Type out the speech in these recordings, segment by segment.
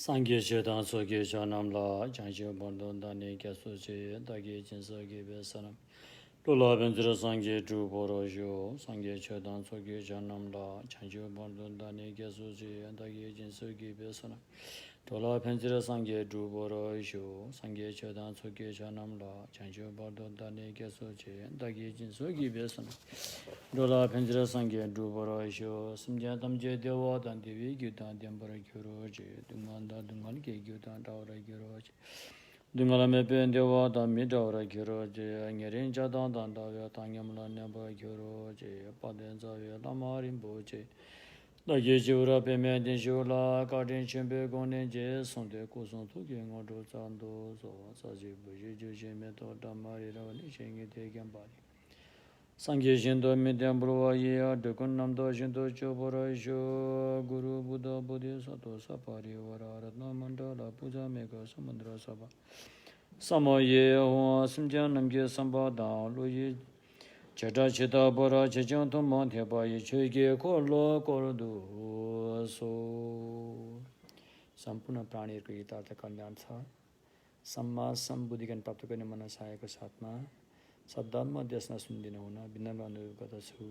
Sangye Chetan Soke Chanamla, Chanchi Bondon Dani Kasuchi, Dagi Jinsoki Besanam, Lula Bendra Sangye Chu Porojo, Sangye Chetan Soke Chanamla, Chanchi Bondon Dani Kasuchi, Dagi Jinsoki Besanam, Lula Bendra Sangye Chu Porojo, Sangye Chetan Soke Chanamla, Chanchi Bondon Dani Kasuchi, Dagi Jinsoki Besanam. Dola Pendra Sangye Dubara Isho, Simja Tamje Dewa Dandivi Gutan Dembara Kuroji, Dunganda Dunganke Gutan Daura Kuroji, Dungala Mepe Dewa Dami Daura Kuroji, Angerin Jadan Dandavia Tangamla Neba Kuroji, Padenzavia Lamarin Boji, La Yejura Peme Dejula, Garden Chembe Gonenje, Sonde Kusun Tuki Ngodo Zando, Saji Buji Juji Meto Damari Ravani Chengi Tegambari. Sangye Shindo Midembruwa Yea, Dekun Namdo Shindo Chobora Isho, Guru Buddha Bodhi Sato Sapari Vara Ratna Mandala Puja Mega Samandra Sabha Samo Ye Hoa Simjan Namge Samba Dan Luyi Cheta Cheta Bora Chejan Tumman Tepa Ye Chege Kolo Kordu So Sampuna Prani Krita Kalyan Tha Samma Sambuddhikan प्राप्त गर्ने मनसायको साथमा शब्दात्मक देशना सुन्दिन हुन विनम्र अनुरोध गर्दछु।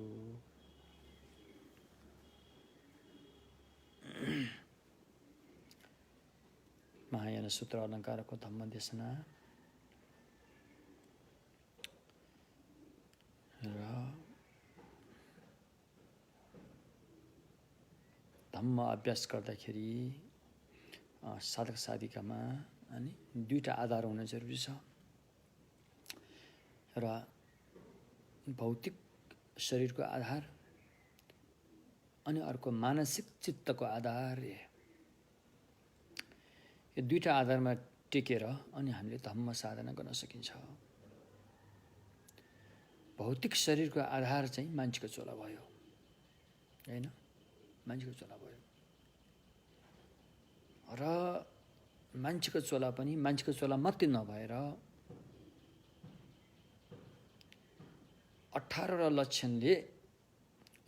महायान सूत्र अलङ्कारको धम्म देशना र धम्म अभ्यास गर्दाखेरि साधक साधिकामा अनि दुईटा आधार हुन जरुरी छ र भौतिक शरीरको आधार अनि अर्को मानसिक चित्तको आधार यो दुईटा आधारमा टेकेर अनि हामीले धम्म साधना गर्न सकिन्छ। भौतिक शरीरको आधार चाहिँ मान्छेको चोला भयो हैन, मान्छेको चोला भयो र मान्छेको चोला पनि मान्छेको चोला मात्रै नभएर 18 लक्षणले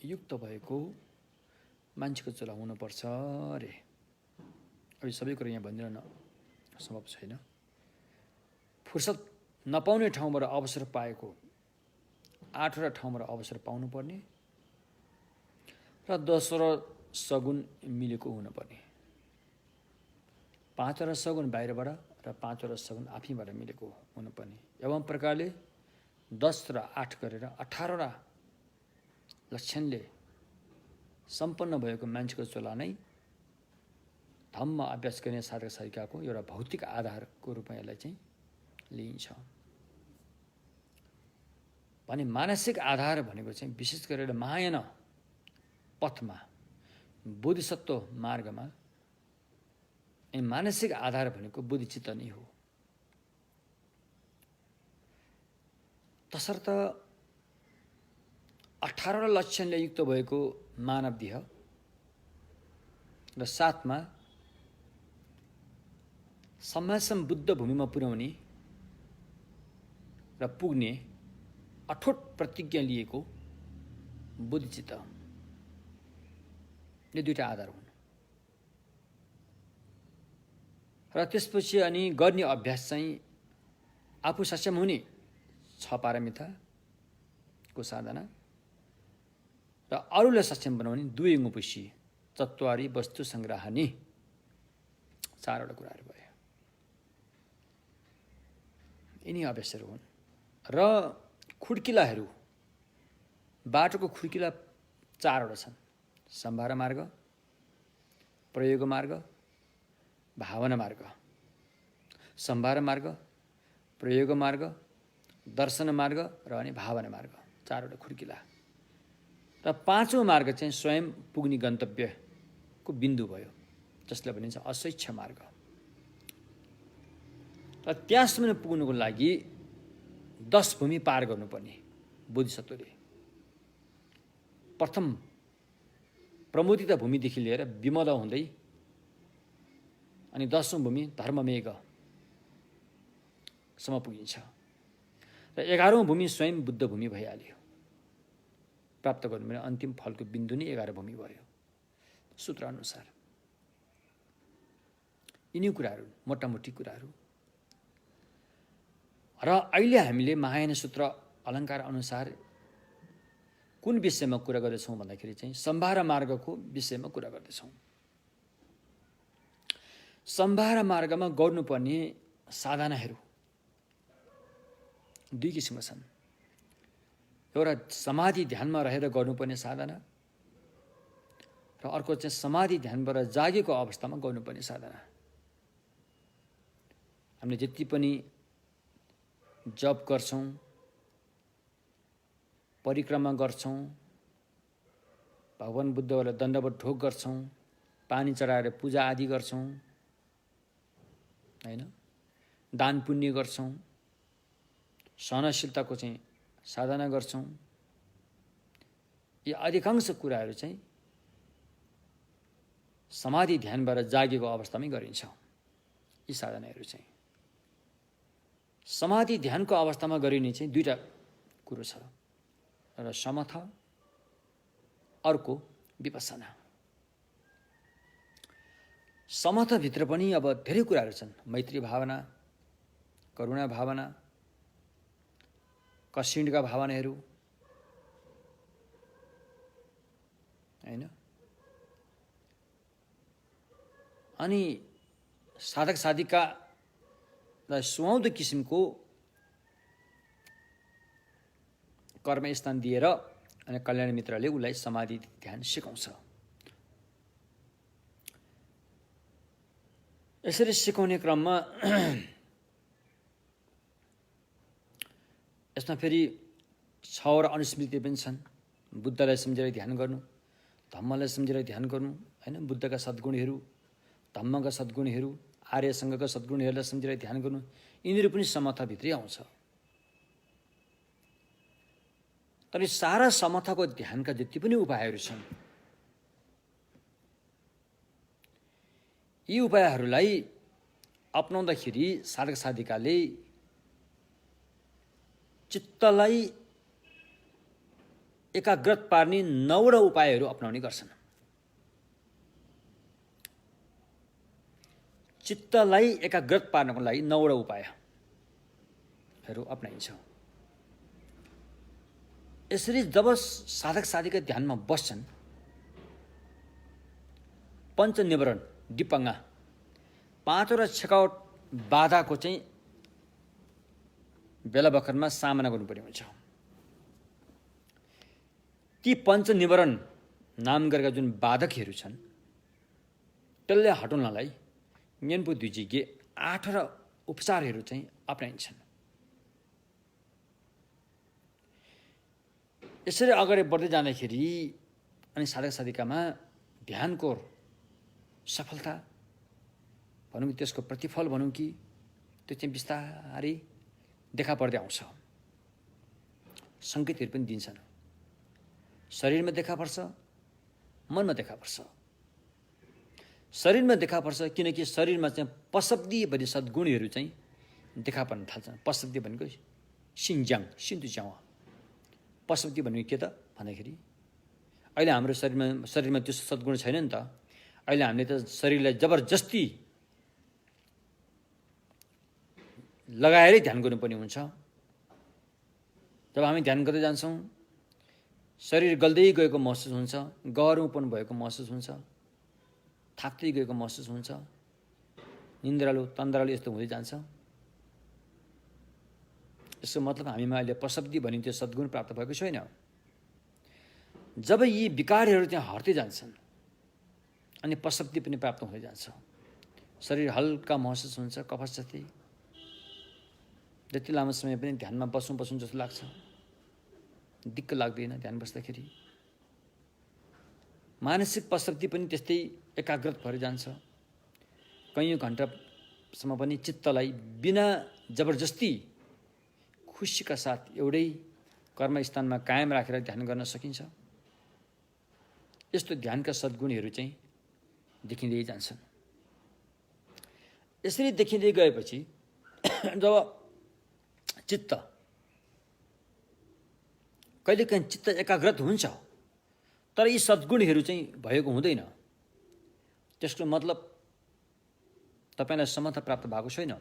युक्त भएको मान्छेको चोला हुनुपर्छ रे। अब सबै कुरा यहाँ भनिरहन सम्भव छैन। फुर्सद नपाउने ठाउँबाट अवसर पाएको 8वटा ठाउँबाट अवसर पाउनुपर्ने र 10वटा सगुण मिलेको हुनुपर्ने, 5वटा सगुण बाहिरबाट र 5वटा सगुण आफैबाट मिलेको हुनुपर्ने। एवं प्रकारले 10 र 8 गरेर 18वटा लक्षणले सम्पन्न भएको मान्छेको चोला नै धम्म अभ्यास गर्ने साधक साधिकाको एउटा भौतिक आधारको रूपमा यसलाई चाहिँ लिइन्छ भने मानसिक आधार भनेको चाहिँ विशेष गरेर महायान पथमा बोधिसत्व मार्गमा मानसिक आधार भनेको बुद्धिचित्त नै हो। तसर्थ 18 लक्षणले युक्त भएको मानव देह र साथमा समासम बुद्ध भूमिमा पुर्याउने र पुग्ने अठोट प्रतिज्ञा लिएको बुद्धिचित्त यो दुईटा आधार हुन् र त्यसपछि अनि गर्ने अभ्यास चाहिँ आफू सक्षम हुने 6 पारमिताको साधना र अरूलाई सक्षम बनाउने 2 गुपुसी चत्वारी वस्तु संग्रहनी 4वटा कुराहरू भयो। यिनी अभ्यासहरू हुन् र खुड्किलाहरू बाटोको खुड्किला 4वटा छन्। सम्भार मार्ग, प्रयोग मार्ग, भावना मार्ग। सम्भार मार्ग, प्रयोग मार्ग, दर्शन मार्ग र अनि भावना मार्ग 4वटा खुड्किला र 5औं मार्ग चाहिँ स्वयं पुग्ने गन्तव्यको बिन्दु भयो जसलाई भनिन्छ अस्वेच्छ मार्ग। र त्यहाँसम्म पुग्नुको लागि 10 भूमि पार गर्नुपर्ने बोधिसत्वले प्रथम प्रमोदित भूमिदेखि लिएर विमल हुँदै अनि 10औं भूमि धर्ममेघ सम्म पुगिन्छ र 11औं भूमि स्वयं बुद्ध भूमि भइहाल्यो। प्राप्त गर्नु भने अन्तिम फलको बिन्दु नै 11 भूमि भयो सूत्र अनुसार। यिनी कुराहरू मोटामोटी कुराहरू। र अहिले हामीले महायान सूत्र अलङ्कार अनुसार कुन विषयमा कुरा गर्दैछौँ भन्दाखेरि चाहिँ सम्भार मार्गको विषयमा कुरा गर्दैछौँ। सम्भार मार्गमा गर्नुपर्ने साधनाहरू दुई किसिमका छन्। एउटा समाधि ध्यानमा रहेर गर्नुपर्ने साधना र अर्को चाहिँ समाधि ध्यानबाट जागेको अवस्थामा गर्नुपर्ने साधना। हामीले जति पनि जप गर्छौँ, परिक्रमा गर्छौँ, भगवान बुद्धलाई दण्डवत ढोग गर्छौँ, पानी चढाएर पूजा आदि गर्छौँ, हैन, दान पुण्य गर्छौँ, सहनशीलताको चाहिँ साधना गर्छौँ। यी अधिकांश कुराहरू चाहिँ समाधि ध्यानबाट जागेको अवस्थामै गरिन्छ। यी साधनाहरू चाहिँ समाधि ध्यानको अवस्थामा गरिने चाहिँ दुईटा कुरो छ, एउटा समथ, अर्को विपස්සना। समथभित्र पनि अब धेरै कुराहरू छन्। मैत्री भावना, करुणा भावना, कषिणका भावनाहरू, हैन। अनि साधक साधिकालाई सुहाउँदो किसिमको कर्मस्थान दिएर अनि कल्याण मित्रले उसलाई समाधि ध्यान सिकाउँछ। यसरी सिकाउने क्रममा यसमा फेरि 6 अनुस्मृति पनि छन्। बुद्धलाई सम्झेर ध्यान गर्नु, धम्मलाई सम्झेर ध्यान गर्नु, हैन, बुद्धका सद्गुणहरू, धम्मका सद्गुणहरू, आर्यसँगका सद्गुणहरूलाई सम्झेर ध्यान गर्नु, यिनीहरू पनि समथभित्रै आउँछ। तर सारा समथको ध्यानका जति पनि उपायहरू छन्, यी उपायहरूलाई अपनाउँदाखेरि साधक साधिकाले चित्तलाई एकाग्रत पार्ने 9 उपायहरू अपनाउने गर्छन्। चित्तलाई एकाग्रत पार्नको लागि 9 उपायहरू अपनाइन्छ। यसरी जब साधक साधिका ध्यानमा बस्छन्, पञ्चनिवरण डिपङ्गा 5 छेकावट बाधाको चाहिँ बेला बखतमा सामना गर्नुपर्ने हुन्छ। ती पञ्चनिवरण नाम गरेका जुन बाधकहरू छन् त्यसलाई हटाउनलाई ज्ञान बुद्धिजीले 8 उपचारहरू चाहिँ अपनाइन्छन्। यसरी अगाडि बढ्दै जाँदाखेरि अनि साधक साधिकामा ध्यानको सफलता भनौँ कि त्यसको प्रतिफल भनौँ कि त्यो चाहिँ बिस्तारै देखा पर्दै आउँछ। सङ्केतहरू पनि दिन्छन्। शरीरमा देखा पर्छ, मनमा देखा पर्छ। शरीरमा देखा पर्छ किनकि शरीरमा चाहिँ पशब्दी भन्ने सद्गुणहरू चाहिँ देखा पर्न थाल्छन्। पशब्दी भनेको सिन्ज्याङ सिन्धुज्यावा। पशब्दी भनेको के त भन्दाखेरि अहिले हाम्रो शरीरमा त्यो सद्गुण छैन नि त। अहिले हामीले त शरीरलाई जबरजस्ती लगाएरै ध्यान गर्नुपर्ने हुन्छ। जब हामी ध्यान गर्दै जान्छौँ, शरीर गल्दै गएको महसुस हुन्छ, गह्रोपन भएको महसुस हुन्छ, थाक्दै गएको महसुस हुन्छ, निन्द्रालु तन्द्रालु यस्तो हुँदै जान्छ। यसको मतलब हामीमा अहिले पशब्दी भनिने त्यो सद्गुण प्राप्त भएको छैन। जब यी विकारहरू त्यहाँ हट्दै जान्छन् अनि पशब्दी पनि प्राप्त हुँदै जान्छ, शरीर हल्का महसुस हुन्छ, कफस जति। जति लामो समय पनि ध्यानमा बसौँ जस्तो लाग्छ, दिक्क लाग्दैन ध्यान बस्दाखेरि। मानसिक पशब्दी पनि त्यस्तै एकाग्रत भएर जान्छ। कैयौँ घन्टासम्म पनि चित्तलाई बिना जबरजस्ती खुसीका साथ एउटै कर्मस्थानमा कायम राखेर ध्यान गर्न सकिन्छ। यस्तो ध्यानका सद्गुणहरू चाहिँ देखिँदै जान्छन्। यसरी देखिँदै गएपछि जब चित्त कहिलेकाहीँ चित्त एकाग्रत हुन्छ तर यी सद्गुणहरू चाहिँ भएको हुँदैन। त्यसको मतलब त तपाईलाई समता प्राप्त भएको छैन,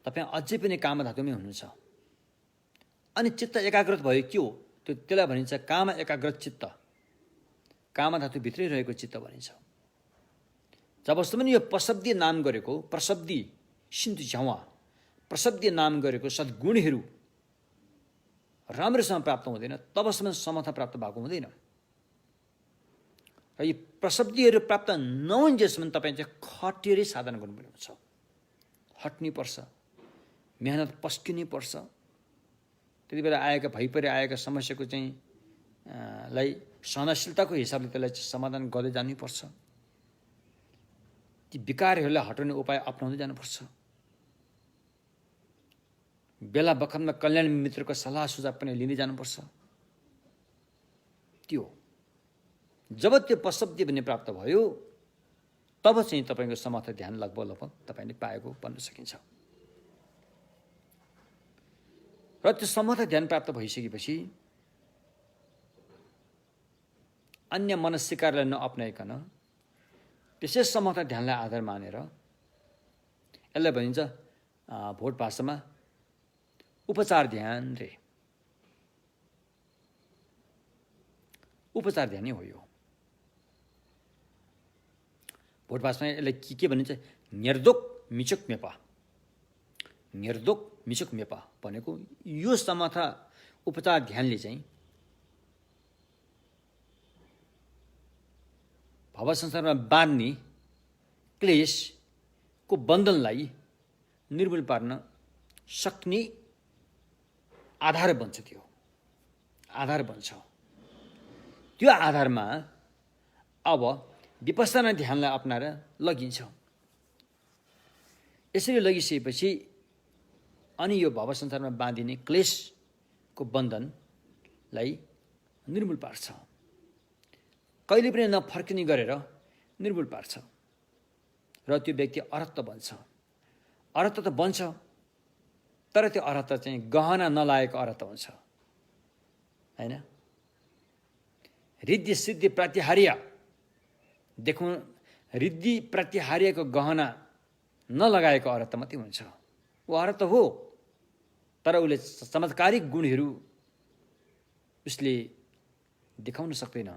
तपाईँ अझै पनि काम धातुमै हुनुहुन्छ। अनि चित्त एकाग्रत भयो के हो? त्यसलाई भनिन्छ काम एकाग्रत चित्त, काम धातु भित्रै रहेको चित्त भनिन्छ। जबसम्म यो प्रशब्दी नाम गरेको, प्रशब्दी सिन्धु झ्यावा प्रशब्दी नाम गरेको सद्गुणहरू राम्रोसँग प्राप्त हुँदैन, तबसम्म समता प्राप्त भएको हुँदैन। र यी प्रशब्दीहरू प्राप्त नहुन्जेसम्म तपाईँ चाहिँ खटेरै साधना गर्नुपर्ने हुन्छ। हट्नै पर्छ, मेहनत पस्किनै पर्छ। त्यति बेला आएका भइपरि आएका समस्याको चाहिँ लाई सहनशीलताको हिसाबले त्यसलाई समाधान गर्दै जानुपर्छ। ती विकारहरूलाई हटाउने उपाय अपनाउँदै जानुपर्छ। बेला बखतमा कल्याण मित्रको सल्लाह सुझाव पनि लिँदै जानुपर्छ। त्यो जब त्यो प्रशब्दी भन्ने प्राप्त भयो, तब चाहिँ तपाईँको समर्थ ध्यान लगभग तपाईँले पाएको भन्न सकिन्छ। र त्यो समर्थ ध्यान प्राप्त भइसकेपछि अन्य मनस्सिकारलाई नअप्नाइकन त्यसै समर्थ ध्यानलाई आधार मानेर, यसलाई भनिन्छ भोट भाषामा उपचार ध्यान रे। उपचार ध्यान नै हो यो। भोट भाषामा यसलाई के भनिन्छ? निर्दोक मिचुक मेपा। निर्दोक मिचुक मेपा भनेको यो समर्थ उपचार ध्यानले चाहिँ भव संसारमा बाँध्ने क्लेशको बन्धनलाई निर्मूल पार्न सक्ने आधार बन्छ। त्यो आधार बन्छ। त्यो आधारमा अब विपස්සना ध्यानलाई अपनाएर लगिन्छ। यसरी लगिसकेपछि अनि यो भव संसारमा बाँधिने क्लेशको बन्धनलाई निर्मूल पार्छ। कहिले पनि नफर्किने गरेर निर्मूल पार्छ। र त्यो व्यक्ति अरहत बन्छ। अरहत त बन्छ, तर त्यो अरहत चाहिँ गहना नलागेको अरहत हुन्छ, हैन? रिद्धि सिद्धि प्रातिहार्य देखौँ, रिद्धि प्रातिहार्यको गहना नलगाएको अरहत मात्रै हुन्छ। ऊ अरहत हो, तर उसले चमत्कारिक गुणहरू उसले देखाउन सक्दैन।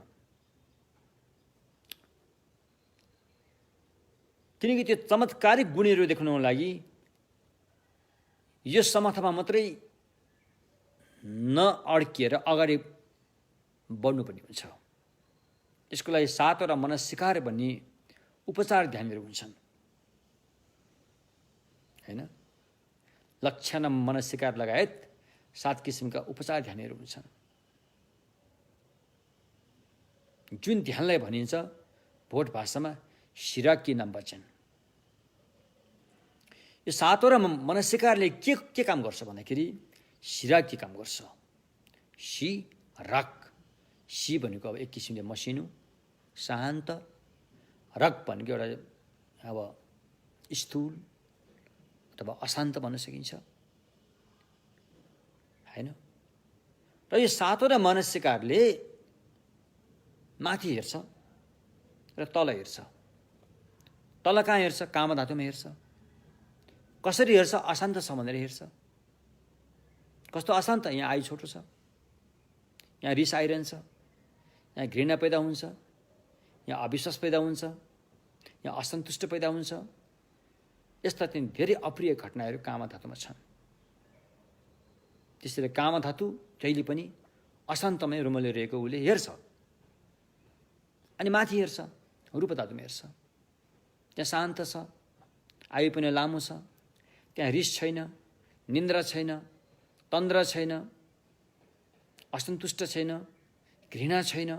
किनकि त्यो चमत्कारिक गुणहरू देखाउनको लागि यो समर्थमा मात्रै नअड्किएर अगाडि बढ्नुपर्ने हुन्छ। यसको लागि 7वटा मनस्सिकार भन्ने उपचार ध्यानहरू हुन्छन्, हैन? लक्षण मनस्सिकार लगायत 7 किसिमका उपचार ध्यानहरू हुन्छन्, जुन ध्यानलाई भनिन्छ भोट भाषामा शिराकी नाम वचन। यो 7वटा मनस्सिकारले के काम गर्छ भन्दाखेरि शिराकी काम गर्छ। सी राग, सी भनेको अब एक किसिमले मसिनो शान्त, रग भनेको एउटा अब स्थूल अथवा अशान्त भन्न सकिन्छ, हैन? र यो 7वटा मनस्सिकारले माथि हेर्छ र तल हेर्छ। तल कहाँ हेर्छ? काम धातुमा हेर्छ। कसरी हेर्छ? अशान्त छ भनेर हेर्छ। कस्तो अशान्त? यहाँ आयु छोटो छ, यहाँ रिस आइरहन्छ, यहाँ घृणा पैदा हुन्छ, यहाँ अविश्वास पैदा हुन्छ, यहाँ असन्तुष्ट पैदा हुन्छ। यस्ता चाहिँ धेरै अप्रिय घटनाहरू काम धातुमा छन्। त्यसैले काम धातु जहिले पनि अशान्तमै रुमलिरहेको उसले हेर्छ। अनि माथि हेर्छ, रूप धातुमा हेर्छ। त्यहाँ शान्त छ, आयु पनि लामो छ, त्यहाँ रिस छैन, निन्द्रा छैन, तन्द्रा छैन, असन्तुष्ट छैन, घृणा छैन।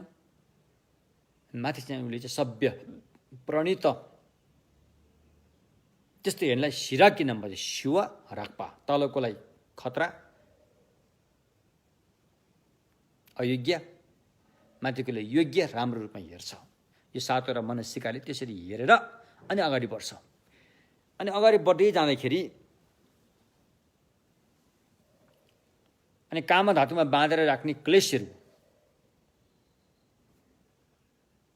माथि चाहिँ उसले चाहिँ सभ्य प्रणीत, त्यस्तै हेर्नलाई शिराकी नाम भन्छ। शिवा राक्पा, तलकोलाई खतरा अयोग्य, माथिकोले योग्य राम्रो रूपमा हेर्छ। यो 7वटा मनस्सिकारले त्यसरी हेरेर अनि अगाडि बढ्छ। अनि अगाडि बढ्दै जाँदाखेरि अनि काम धातुमा बाँधेर राख्ने क्लेशहरू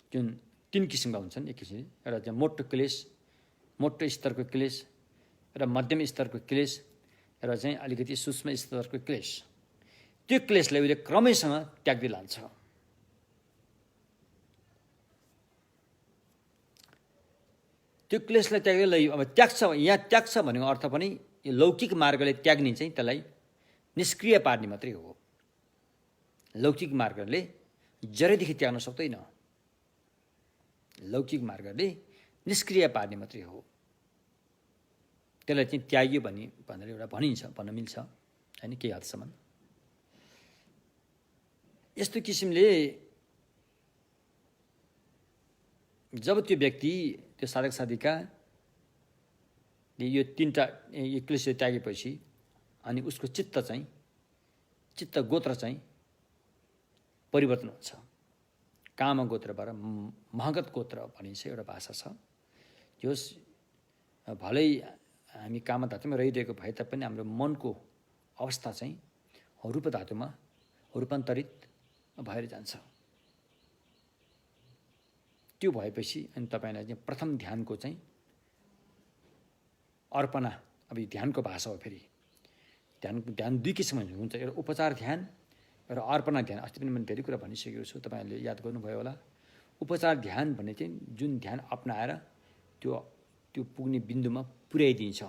जुन 3 किसिमका हुन्छन्। एक किसिमले एउटा चाहिँ मोटो क्लेश, मोटो स्तरको क्लेश र मध्यम स्तरको क्लेश र चाहिँ अलिकति सूक्ष्म स्तरको क्लेश, त्यो क्लेशलाई उसले क्रमैसँग त्याग्दै लान्छ। त्यो क्लेशलाई त्याग्दै लै अब त्याग्छ, यहाँ त्याग्छ भनेको अर्थ पनि यो लौकिक मार्गले त्याग्ने चाहिँ त्यसलाई निष्क्रिय पार्ने मात्रै हो। लौकिक मार्गले जरैदेखि त्याग्न सक्दैन, लौकिक मार्गले निष्क्रिय पार्ने मात्रै हो। त्यसलाई चाहिँ त्याग्यो भनेर एउटा भन्न मिल्छ होइन, केही हदसम्म। यस्तो किसिमले जब त्यो व्यक्ति, त्यो साधक साधिकाले यो तीनटा क्लेश त्यागेपछि अनि उसको चित्त गोत्र चाहिँ परिवर्तन हुन्छ। काम गोत्रबाट महगत गोत्र भनिन्छ एउटा भाषा छ। त्यो भलै हामी काम धातुमा रहिरहेको भए तापनि हाम्रो मनको अवस्था चाहिँ रूप धातुमा रूपान्तरित भएर जान्छ। त्यो भएपछि अनि तपाईँलाई चाहिँ प्रथम ध्यानको चाहिँ अर्पणा, अब यो ध्यानको भाषा हो। फेरि ध्यान दुई किसिमको हुन्छ, एउटा उपचार ध्यान र अर्पणा ध्यान। अस्ति पनि मैले धेरै कुरा भनिसकेको छु, तपाईँहरूले याद गर्नुभयो होला। उपचार ध्यान भन्ने चाहिँ जुन ध्यान अपनाएर त्यो पुग्ने बिन्दुमा पुर्याइदिन्छ,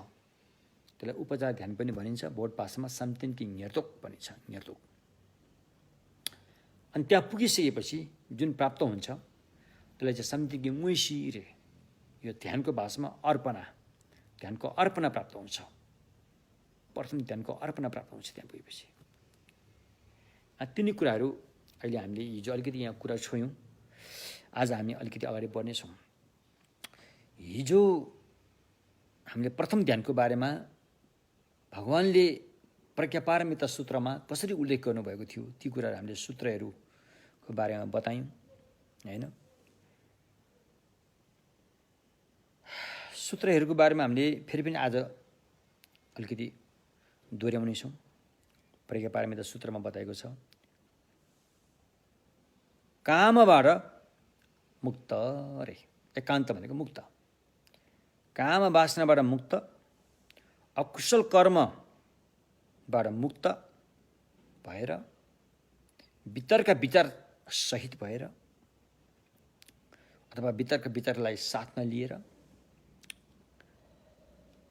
त्यसलाई उपचार ध्यान पनि भनिन्छ। बोट भाषामा साम्तिन्की न्यर्तोक भनिन्छ, न्यर्तोक। अनि त्यहाँ पुगिसकेपछि जुन प्राप्त हुन्छ त्यसलाई चाहिँ साम्तिन्की मुइसिरे, यो ध्यानको भाषामा ध्यानको अर्पणा प्राप्त हुन्छ। प्रथम ध्यानको अर्पणा प्राप्त हुन्छ त्यहाँ पुगेपछि। तिनी कुराहरू अहिले हामीले हिजो अलिकति यहाँ कुरा छोयौँ, आज हामी अलिकति अगाडि बढ्नेछौँ। हिजो हामीले प्रथम ध्यानको बारेमा भगवानले प्रज्ञापारमिता सूत्रमा कसरी उल्लेख गर्नुभएको थियो, ती कुराहरू हामीले सूत्रहरूको बारेमा बतायौँ होइन। सूत्रहरूको बारेमा हामीले फेरि पनि आज अलिकति दोहोऱ्याउनेछौँ। प्रज्ञापारमिता सूत्रमा बताएको छ, कामबाट मुक्त रे। एकान्त भनेको मुक्त, काम वासनाबाट मुक्त, अकुशल कर्मबाट मुक्त भएर, वितर्क विचार सहित भएर अथवा वितर्क विचारलाई साथमा लिएर,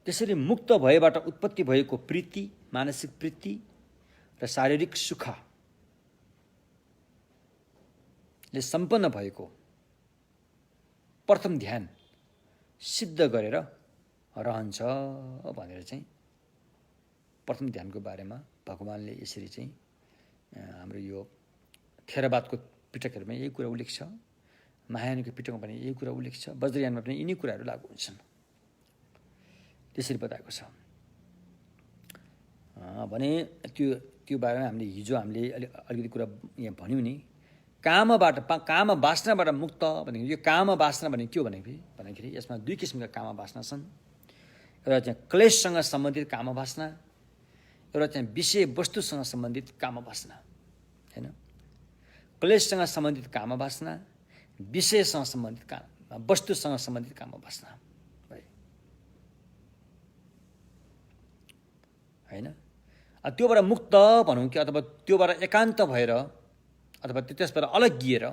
त्यसरी मुक्त भएबाट उत्पत्ति भएको प्रीति, मानसिक प्रीति र शारीरिक सुखले सम्पन्न भएको प्रथम ध्यान सिद्ध गरेर रहन्छ भनेर चाहिँ प्रथम ध्यानको बारेमा भगवानले यसरी चाहिँ हाम्रो यो थेरवादको पिटकहरूमा यही कुरा उल्लेख छ, महायानको पिटकमा पनि यही कुरा उल्लेख छ, वज्रयानमा पनि यिनै कुराहरू लागू हुन्छन्, त्यसरी बताएको छ भने। त्यो बारेमा हामीले अलिकति कुरा यहाँ भन्यौँ नि। काम वासनाबाट मुक्त भनेको, यो काम वासना भनेको के हो भन्दाखेरि यसमा दुई किसिमका काम वासना छन्। एउटा चाहिँ क्लेशसँग सम्बन्धित काम वासना, एउटा चाहिँ विषय वस्तुसँग सम्बन्धित काम वासना होइन। क्लेशसँग सम्बन्धित काम वासना, विषयसँग सम्बन्धित वस्तुसँग सम्बन्धित काम वासना होइन। त्योबाट मुक्त भनौँ कि अथवा त्योबाट एकान्त भएर अथवा त्यसबाट अलग्गिएर,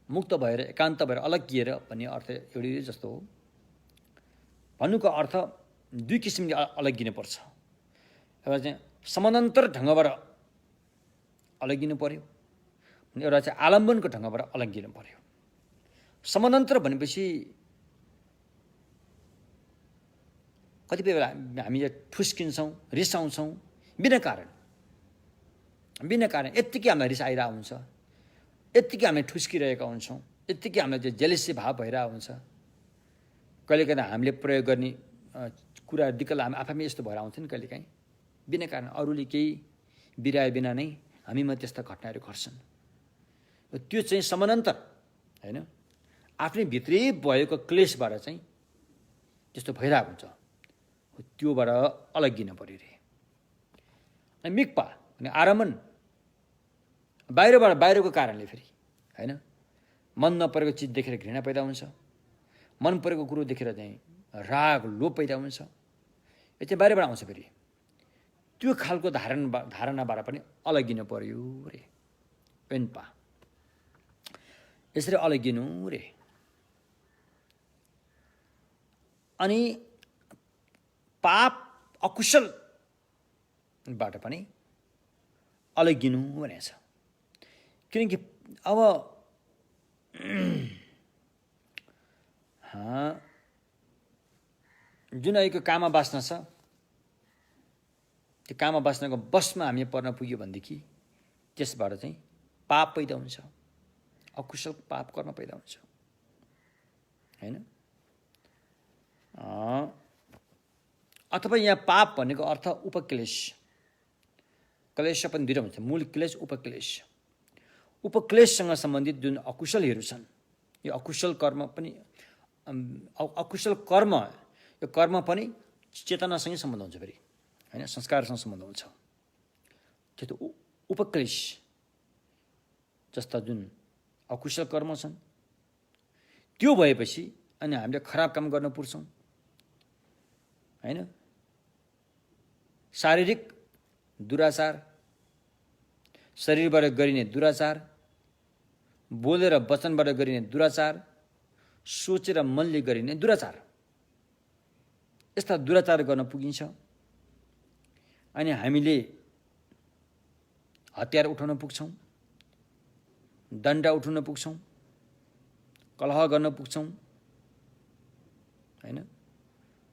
मुक्त भएर एकान्त भएर अलग्गिएर भन्ने अर्थ एउटै जस्तो हो। भन्नुको अर्थ दुई किसिमले अलग्गिनु पर्छ। एउटा चाहिँ समानान्तर ढङ्गबाट अलग्गिनु पर्यो, एउटा चाहिँ आलम्बनको ढङ्गबाट अलग्गिनु पर्यो। समानान्तर भनेपछि कतिपय बेला हामी ठुस्किन्छौँ, रिसाउँछौँ बिना कारण यत्तिकै हामीलाई रिस आइरहेको हुन्छ, यत्तिकै हामी ठुस्किरहेका हुन्छौँ, यत्तिकै हामीलाई चाहिँ जेलेसी भाव भइरहेको हुन्छ। कहिलेकाहीँ हामीले प्रयोग गर्ने कुरा दिक्कत हामी आफैमा यस्तो भएर आउँछ नि कहिलेकाहीँ, बिना कारण अरूले केही बिराए बिना नै हामीमा त्यस्ता घटनाहरू घट्छन्। त्यो चाहिँ समानान्तर होइन, आफ्नै भित्रै भएको क्लेशबाट चाहिँ त्यस्तो भइरहेको हुन्छ, त्योबाट अलग्गिन पऱ्यो रे। अनि मिक्पा भने आरमण, बाहिरको कारणले फेरि होइन, मन नपरेको चिज देखेर घृणा पैदा हुन्छ, मन परेको कुरो देखेर चाहिँ राग लोभ पैदा हुन्छ। यो चाहिँ बाहिरबाट आउँछ। फेरि त्यो खालको धारणाबाट पनि अलगिनु पर्यो रे। पेन्पा यसरी अलगिनु रे। अनि पाप अकुशलबाट पनि अलगिनु भनेको छ। किनकि अब जुन अहिलेको काममा बाँच्न छ, त्यो काममा बाँच्नको बसमा हामी पर्न पुग्यो भनेदेखि त्यसबाट चाहिँ पाप पैदा हुन्छ, अकुशल पाप कर्म पैदा हुन्छ, हैन? अथवा यहाँ पाप भनेको अर्थ उपक्लेश। क्लेश पनि दुईवटा हुन्छ, मूल क्लेश, उपक्लेश। उपक्लेशसँग सम्बन्धित जुन अकुशलहरू छन्, यो अकुशल कर्म पनि अकुशल कर्म, यो कर्म पनि चेतनासँगै सम्बन्ध हुन्छ फेरि, हैन? संस्कारसँग सम्बन्ध हुन्छ। त्यो त उपक्लेश जस्ता जुन अकुशल कर्म छन् त्यो भएपछि अनि हामीले खराब काम गर्न पुग्छौँ, हैन? शारीरिक दुराचार, शरीरबाट गरिने दुराचार, बोलेर वचनबाट गरिने दुराचार, सोचेर मनले गरिने दुराचार, यस्ता दुराचार गर्न पुगिन्छ। अनि हामीले हतियार उठाउन पुग्छौँ, डन्डा उठाउन पुग्छौँ, कलह गर्न पुग्छौँ, हैन?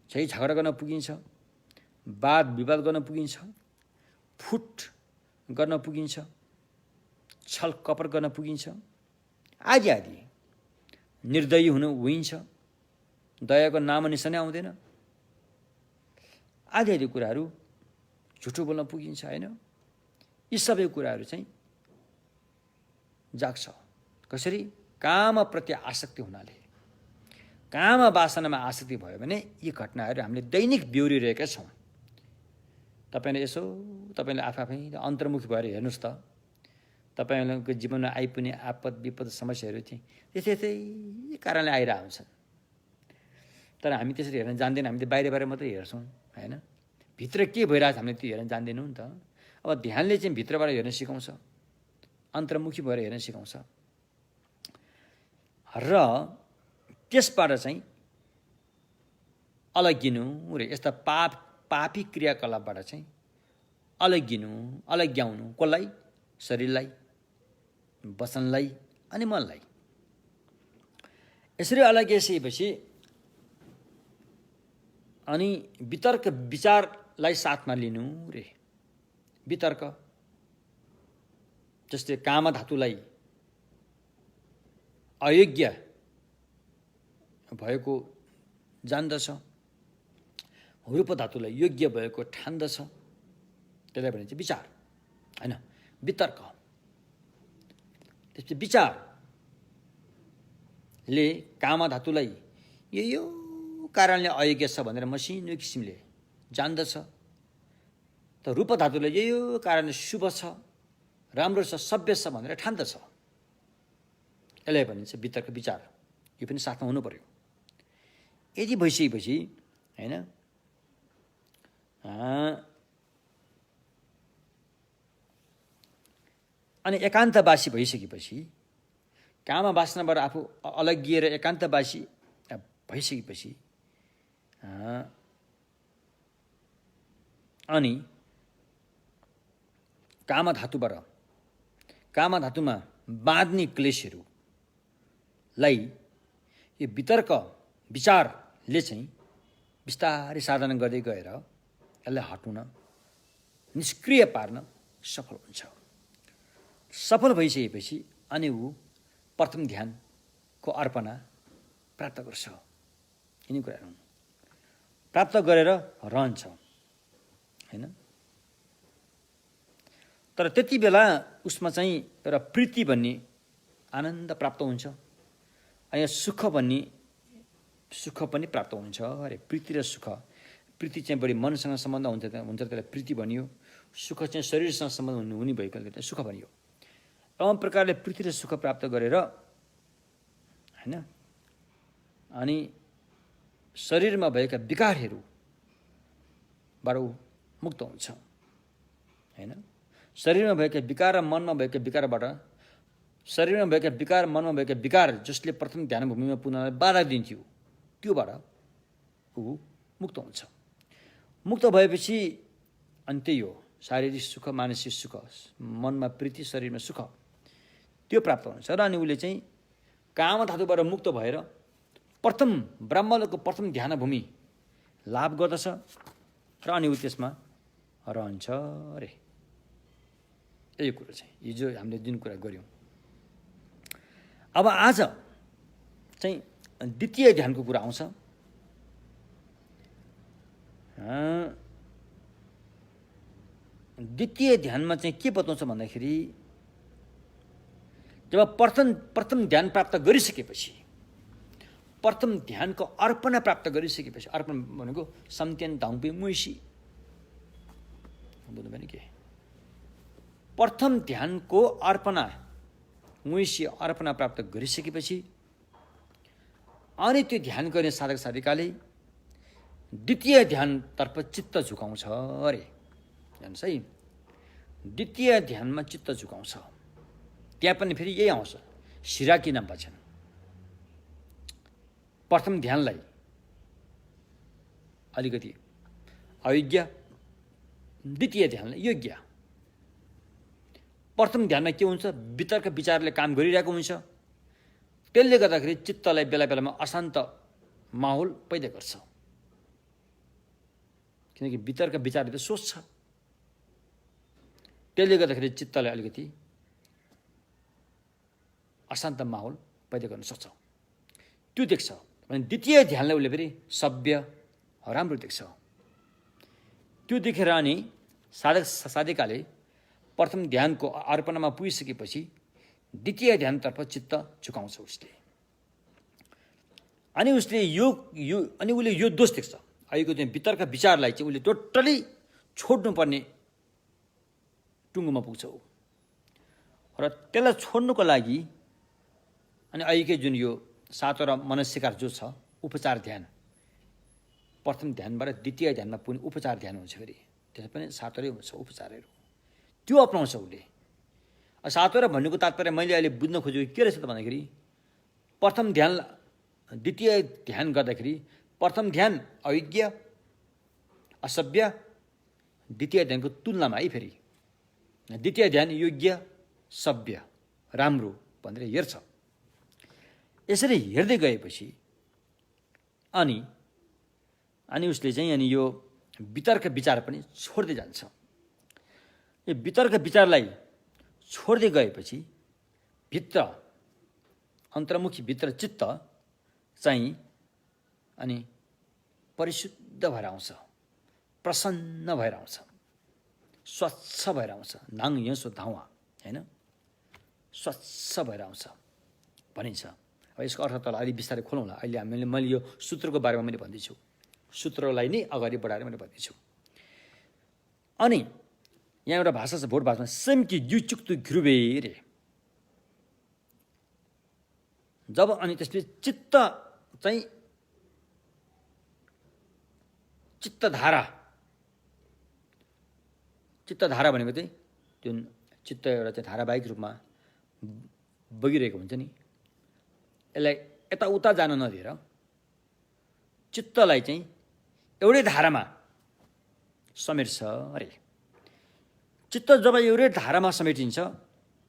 झै झगडा गर्न पुगिन्छ, वाद विवाद गर्न पुगिन्छ, फुट गर्न पुगिन्छ, छल कपट गर्न पुगिन्छ, आदि आदि। निर्दयी हुनु होइन्छ, दयाको नाम निशानै आउँदैन, आदि आदि कुराहरू, झुटो बोल्न पुगिन्छ, हैन? यी सबै कुराहरू चाहिँ जाग्छ। कसरी? कामप्रति आसक्ति हुनाले। काम वासनामा आसक्ति भयो भने यी घटनाहरू हामीले दैनिक बेहोरिरहेका छौँ। तपाईँले यसो तपाईँले आफै अन्तर्मुखी भएर हेर्नुहोस् त, तपाईँहरूको जीवनमा आइपुग्ने आपद विपद समस्याहरू चाहिँ त्यसै कारणले आइरहेको हुन्छन्। तर हामी त्यसरी हेर्न जान्दैनौँ, हामीले बाहिर मात्रै हेर्छौँ, हैन? भित्र के भइरहेछ हामीले त्यो हेर्न जान्दैनौँ नि त। अब ध्यानले चाहिँ भित्रबाट हेर्न सिकाउँछ, अन्तर्मुखी भएर हेर्न सिकाउँछ र त्यसबाट चाहिँ अलगिनु रे। यस्ता पापी क्रियाकलापबाट चाहिँ अलग्याउनु कसलाई? शरीरलाई, वचनलाई अनि मनलाई। यसरी अलग्याइसकेपछि अनि वितर्क विचारलाई साथमा लिनु रे। वितर्क जस्तै कामधातुलाई अयोग्य भएको जान्दछ, रूप धातुलाई योग्य भएको ठान्दछ, त्यसलाई भनिन्छ विचार, हैन? वितर्क। त्यसपछि विचारले कामधातुलाई यो कारणले अयोग्य छ भनेर मसिनो किसिमले जान्दछ, त रूप धातुलाई यो कारणले शुभ छ, राम्रो छ, सभ्य छ भनेर ठान्दछ। यसलाई भनिन्छ वितर्क, विचार। यो पनि साथमा हुनु पर्यो। यदि भइसकेपछि, हैन, अनि एकान्तवासी भइसकेपछि, काम वासनाबाट आफू अलगिएर एकान्तवासी भइसकेपछि अनि कामधातुमा बाँध्ने क्लेशहरूलाई यो वितर्क विचारले चाहिँ बिस्तारै साधना गर्दै गएर यसलाई हटाउन, निष्क्रिय पार्न सफल हुन्छ। सफल भइसकेपछि अनि ऊ प्रथम ध्यानको अर्पणा प्राप्त गर्छ। यिनी कुराहरू प्राप्त गरेर रहन्छ, हैन? तर त्यति बेला उसमा चाहिँ एउटा प्रीति भन्ने आनन्द प्राप्त हुन्छ। यहाँ सुख पनि प्राप्त हुन्छ अरे। प्रीति र सुख, प्रीति चाहिँ बढी मनसँग सम्बन्ध हुन्छ त्यसलाई प्रीति भनियो, सुख चाहिँ शरीरसँग सम्बन्ध हुने भएकोले गर्दा सुख भनियो। एवं प्रकारले प्रीति र सुख प्राप्त गरेर, हैन, अनि शरीरमा भएका विकारहरूबाट ऊ मुक्त हुन्छ हैन। शरीरमा भएका विकार र मनमा भएका विकारबाट, शरीरमा भएका विकार, मनमा भएका विकार जसले प्रथम ध्यान भूमिमा पुग्नलाई बाधा दिन्थ्यो, त्योबाट ऊ मुक्त हुन्छ। मुक्त भएपछि अनि त्यही हो, शारीरिक सुख, मानसिक सुख, मनमा प्रीति, शरीरमा सुख, त्यो प्राप्त हुन्छ। र अनि उसले चाहिँ काम धातुबाट मुक्त भएर प्रथम ब्रह्मलोकको प्रथम ध्यान भूमि लाभ गर्दछ र अनि ऊ त्यसमा रहन्छ अरे। यही कुरो चाहिँ हिजो हामीले जुन कुरा गऱ्यौँ। अब आज चाहिँ द्वितीय ध्यानको कुरा आउँछ। द्वितीय ध्यानमा चाहिँ के बताउँछ भन्दाखेरि, जब प्रथम ध्यान प्राप्त गरिसकेपछि, प्रथम ध्यानको अर्पणा प्राप्त गरिसकेपछि, अर्पण भनेको सम्त्यन धाउपे मुइसी, बुझ्नु भने के, प्रथम ध्यानको अर्पणा मुइसी अर्पणा प्राप्त गरिसकेपछि अनि त्यो ध्यान गर्ने साधक साधिकाले द्वितीय ध्यानतर्फ चित्त झुकाउँछ अरे। हेर्नुहोस् है, द्वितीय ध्यानमा चित्त झुकाउँछ। त्यहाँ पनि फेरि यही आउँछ, सिराकी नाम भन्छन्। प्रथम ध्यानलाई अलिकति अयोग्य, द्वितीय ध्यानलाई योग्य। प्रथम ध्यानमा के हुन्छ, वितर्क विचारले काम गरिरहेको हुन्छ, त्यसले गर्दाखेरि चित्तलाई बेला बेलामा अशान्त माहौल पैदा गर्छ। किनकि वितर्क विचारले त सोच्छ, त्यसले गर्दाखेरि चित्तलाई अलिकति अशान्त माहौल पैदा गर्न सक्छ। त्यो देख्छ भने द्वितीय ध्यानलाई उसले फेरि सभ्य राम्रो देख्छ। त्यो देखेर अनि साधक साधिकाले प्रथम ध्यानको अर्पणामा पुगिसकेपछि द्वितीय ध्यानतर्फ चित्त झुकाउँछ उसले। अनि उसले उसले यो दोष देख्छ, अहिलेको चाहिँ वितर्क विचारलाई चाहिँ उसले टोटली छोड्नुपर्ने टुङ्गोमा पुग्छ ऊ। र त्यसलाई छोड्नुको लागि अनि अहिलेकै जुन यो सातवटा मनस्सिकार जो छ, उपचार ध्यान, प्रथम ध्यानबाट द्वितीय ध्यानमा पुग्ने उपचार ध्यान हुन्छ। फेरि त्यसमा पनि सातवटै हुन्छ उपचारहरू, त्यो अपनाउँछ उसले। सातवटा भन्नुको तात्पर्य मैले अहिले बुझ्न खोजेको के रहेछ त भन्दाखेरि, प्रथम ध्यान द्वितीय ध्यान गर्दाखेरि प्रथम ध्यान अयोग्य, असभ्य, द्वितीय ध्यानको तुलनामा है फेरि द्वितीय ध्यान योग्य, सभ्य, राम्रो भनेर हेर्छ। यसरी हेर्दै गएपछि अनि उसले चाहिँ अनि यो वितर्क विचार पनि छोड्दै जान्छ। यो वितर्क विचारलाई छोड्दै गएपछि भित्र अन्तर्मुखी भित्र चित्त चाहिँ अनि परिशुद्ध भएर आउँछ, प्रसन्न भएर आउँछ, स्वच्छ भएर आउँछ। नाङ यसो धाउँ हैन, स्वच्छ भएर आउँछ भनिन्छ। अब यसको अर्थ तल अलि बिस्तारै खोलौँला। अहिले मैले यो सूत्रको बारेमा मैले भन्दैछु, सूत्रलाई नै अगाडि बढाएर मैले भन्दैछु। अनि यहाँ एउटा भाषा छ भोट भाषामा, सेमकी जुचुक्तु घ्रुबे रे। जब अनि त्यसपछि चित्तधारा भनेको चाहिँ जुन चित्त एउटा चाहिँ धारावाहिक रूपमा बगिरहेको हुन्छ नि, यसलाई यताउता जान नदिएर चित्तलाई चाहिँ एउटै धारामा समेट्छ अरे। चित्त जब एउटै धारामा समेटिन्छ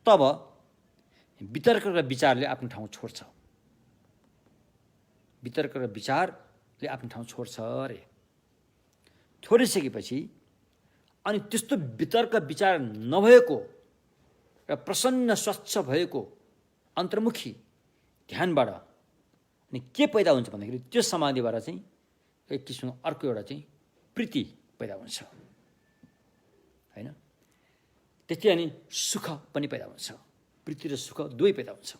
तब वितर्क र विचारले आफ्नो ठाउँ छोड्छ, वितर्क र विचारले आफ्नो ठाउँ छोड्छ अरे। छोडिसकेपछि अनि त्यस्तो वितर्क विचार नभएको र प्रसन्न स्वच्छ भएको अन्तर्मुखी ध्यानबाट अनि के पैदा हुन्छ भन्दाखेरि त्यो समाधिबाट चाहिँ एक किसिमको अर्को एउटा चाहिँ प्रीति पैदा हुन्छ हैन। त्यति अनि सुख पनि पैदा हुन्छ, प्रीति र सुख दुवै पैदा हुन्छ।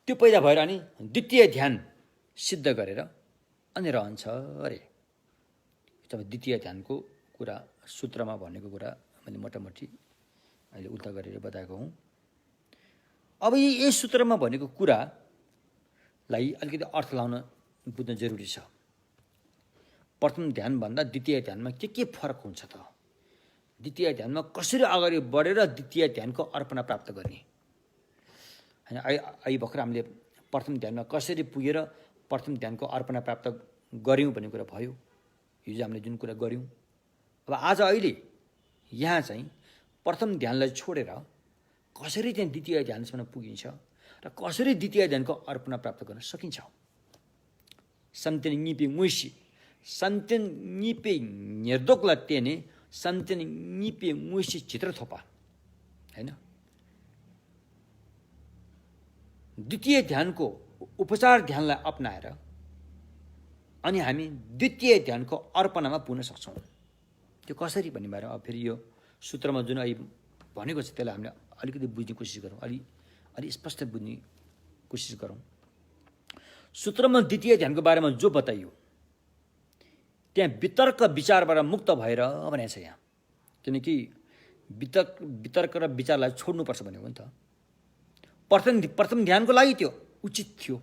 त्यो पैदा भएर अनि द्वितीय ध्यान सिद्ध गरेर अनि रहन्छ अरे। जब द्वितीय ध्यानको कुरा सूत्रमा भनेको कुरा मैले मोटामोटी अहिले उल्टा गरेर बताएको हुँ। अब यही सूत्रमा भनेको कुरालाई अलिकति अर्थ लाउन बुझ्न जरुरी छ। प्रथम ध्यानभन्दा द्वितीय ध्यानमा के फरक हुन्छ त? द्वितीय ध्यानमा कसरी अगाडि बढेर द्वितीय ध्यानको अर्पणा प्राप्त गर्ने? होइन, अहिले भर्खर हामीले प्रथम ध्यानमा कसरी पुगेर प्रथम ध्यानको अर्पणा प्राप्त गऱ्यौँ भन्ने कुरा भयो। हिजो हामीले जुन कुरा गऱ्यौँ, अब आज अहिले यहाँ चाहिँ प्रथम ध्यानलाई छोडेर कसरी त्यहाँ द्वितीय ध्यानसम्म पुगिन्छ र कसरी द्वितीय ध्यानको अर्पणा प्राप्त गर्न सकिन्छ। सन्तेन निपे मुइसी सन्तेन निपे निर्दोकला तेने सन्तेन निपे मुइसी चित्र थोपा। होइन, द्वितीय ध्यानको उपचार ध्यानलाई अपनाएर अनि हामी द्वितीय ध्यानको अर्पणामा पुग्न सक्छौँ। त्यो कसरी भन्ने बारेमा अब फेरि यो सूत्रमा जुन अहिले भनेको छ त्यसलाई हामीले अलिकति बुझ्ने कोसिस गरौँ, अलि स्पष्ट बुझ्ने कोसिस गरौँ। सूत्रमा द्वितीय ध्यानको बारेमा जो बताइयो त्यहाँ वितर्क विचारबाट मुक्त भएर भनेको छ यहाँ। किनकि वितर्क र विचारलाई छोड्नुपर्छ भनेको हो नि त। प्रथम ध्यानको लागि त्यो उचित थियो,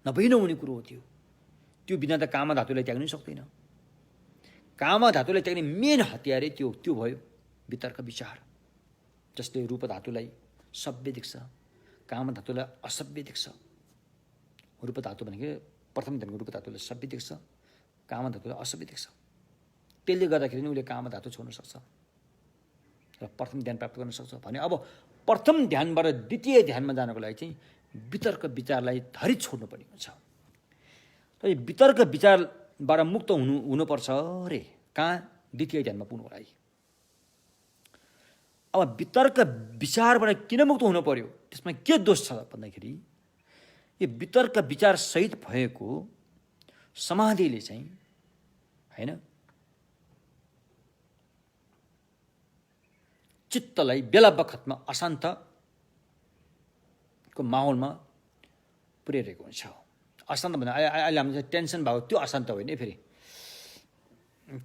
नभई नहुने कुरो हो त्यो बिना त कामा धातुलाई त्याग्नै सक्दैन। कामा धातुलाई त्याग्ने मेन हतियारै त्यो भयो वितर्क विचार। जसले रूप धातुलाई सभ्य देख्छ, कामा धातुलाई असभ्य देख्छ। रूप धातु भनेको प्रथम ध्यानको रूप धातुलाई सभ्य देख्छ, कामा धातुलाई असभ्य देख्छ। त्यसले गर्दाखेरि नै उसले कामा धातु छोड्न सक्छ र प्रथम ध्यान प्राप्त गर्न सक्छ भने अब प्रथम ध्यानबाट द्वितीय ध्यानमा जानको लागि चाहिँ वितर्क विचारलाई धरि छोड्नुपर्ने हुन्छ। र यो वितर्क विचारबाट मुक्त हुनुपर्छ रे कहाँ? द्वितीय ध्यानमा पुग्नुको लागि। अब वितर्क विचारबाट किन मुक्त हुनु पर्यो? त्यसमा के दोष छ भन्दाखेरि यो वितर्क विचार सहित भएको समाधिले चाहिँ होइन चित्तलाई बेला बखतमा अशान्तको माहौलमा पुर्याइरहेको हुन्छ। अशान्त भन्दा अहिले हामीले टेन्सन भएको त्यो अशान्त होइन फेरि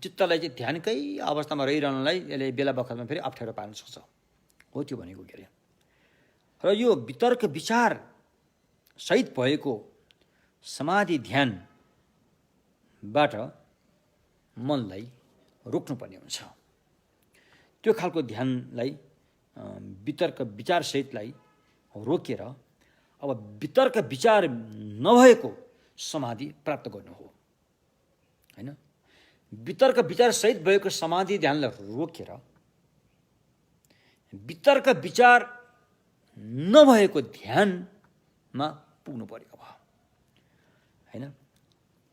चित्तलाई चाहिँ ध्यानकै अवस्थामा रहिरहनलाई यसले बेला बखतमा फेरि अप्ठ्यारो पार्न सक्छ। हो त्यो भनेको के अरे? र यो वितर्क विचार सहित भएको समाधि ध्यानबाट मनलाई रोक्नुपर्ने हुन्छ। त्यो खालको ध्यानलाई वितर्क विचार सहितलाई रोकेर अब वितर्क विचार नभएको समाधि प्राप्त गर्नु हो। होइन, वितर्क विचार सहित भएको समाधि ध्यानलाई रोकेर वितर्क विचार नभएको ध्यानमा पुग्नु पर्यो अब। होइन,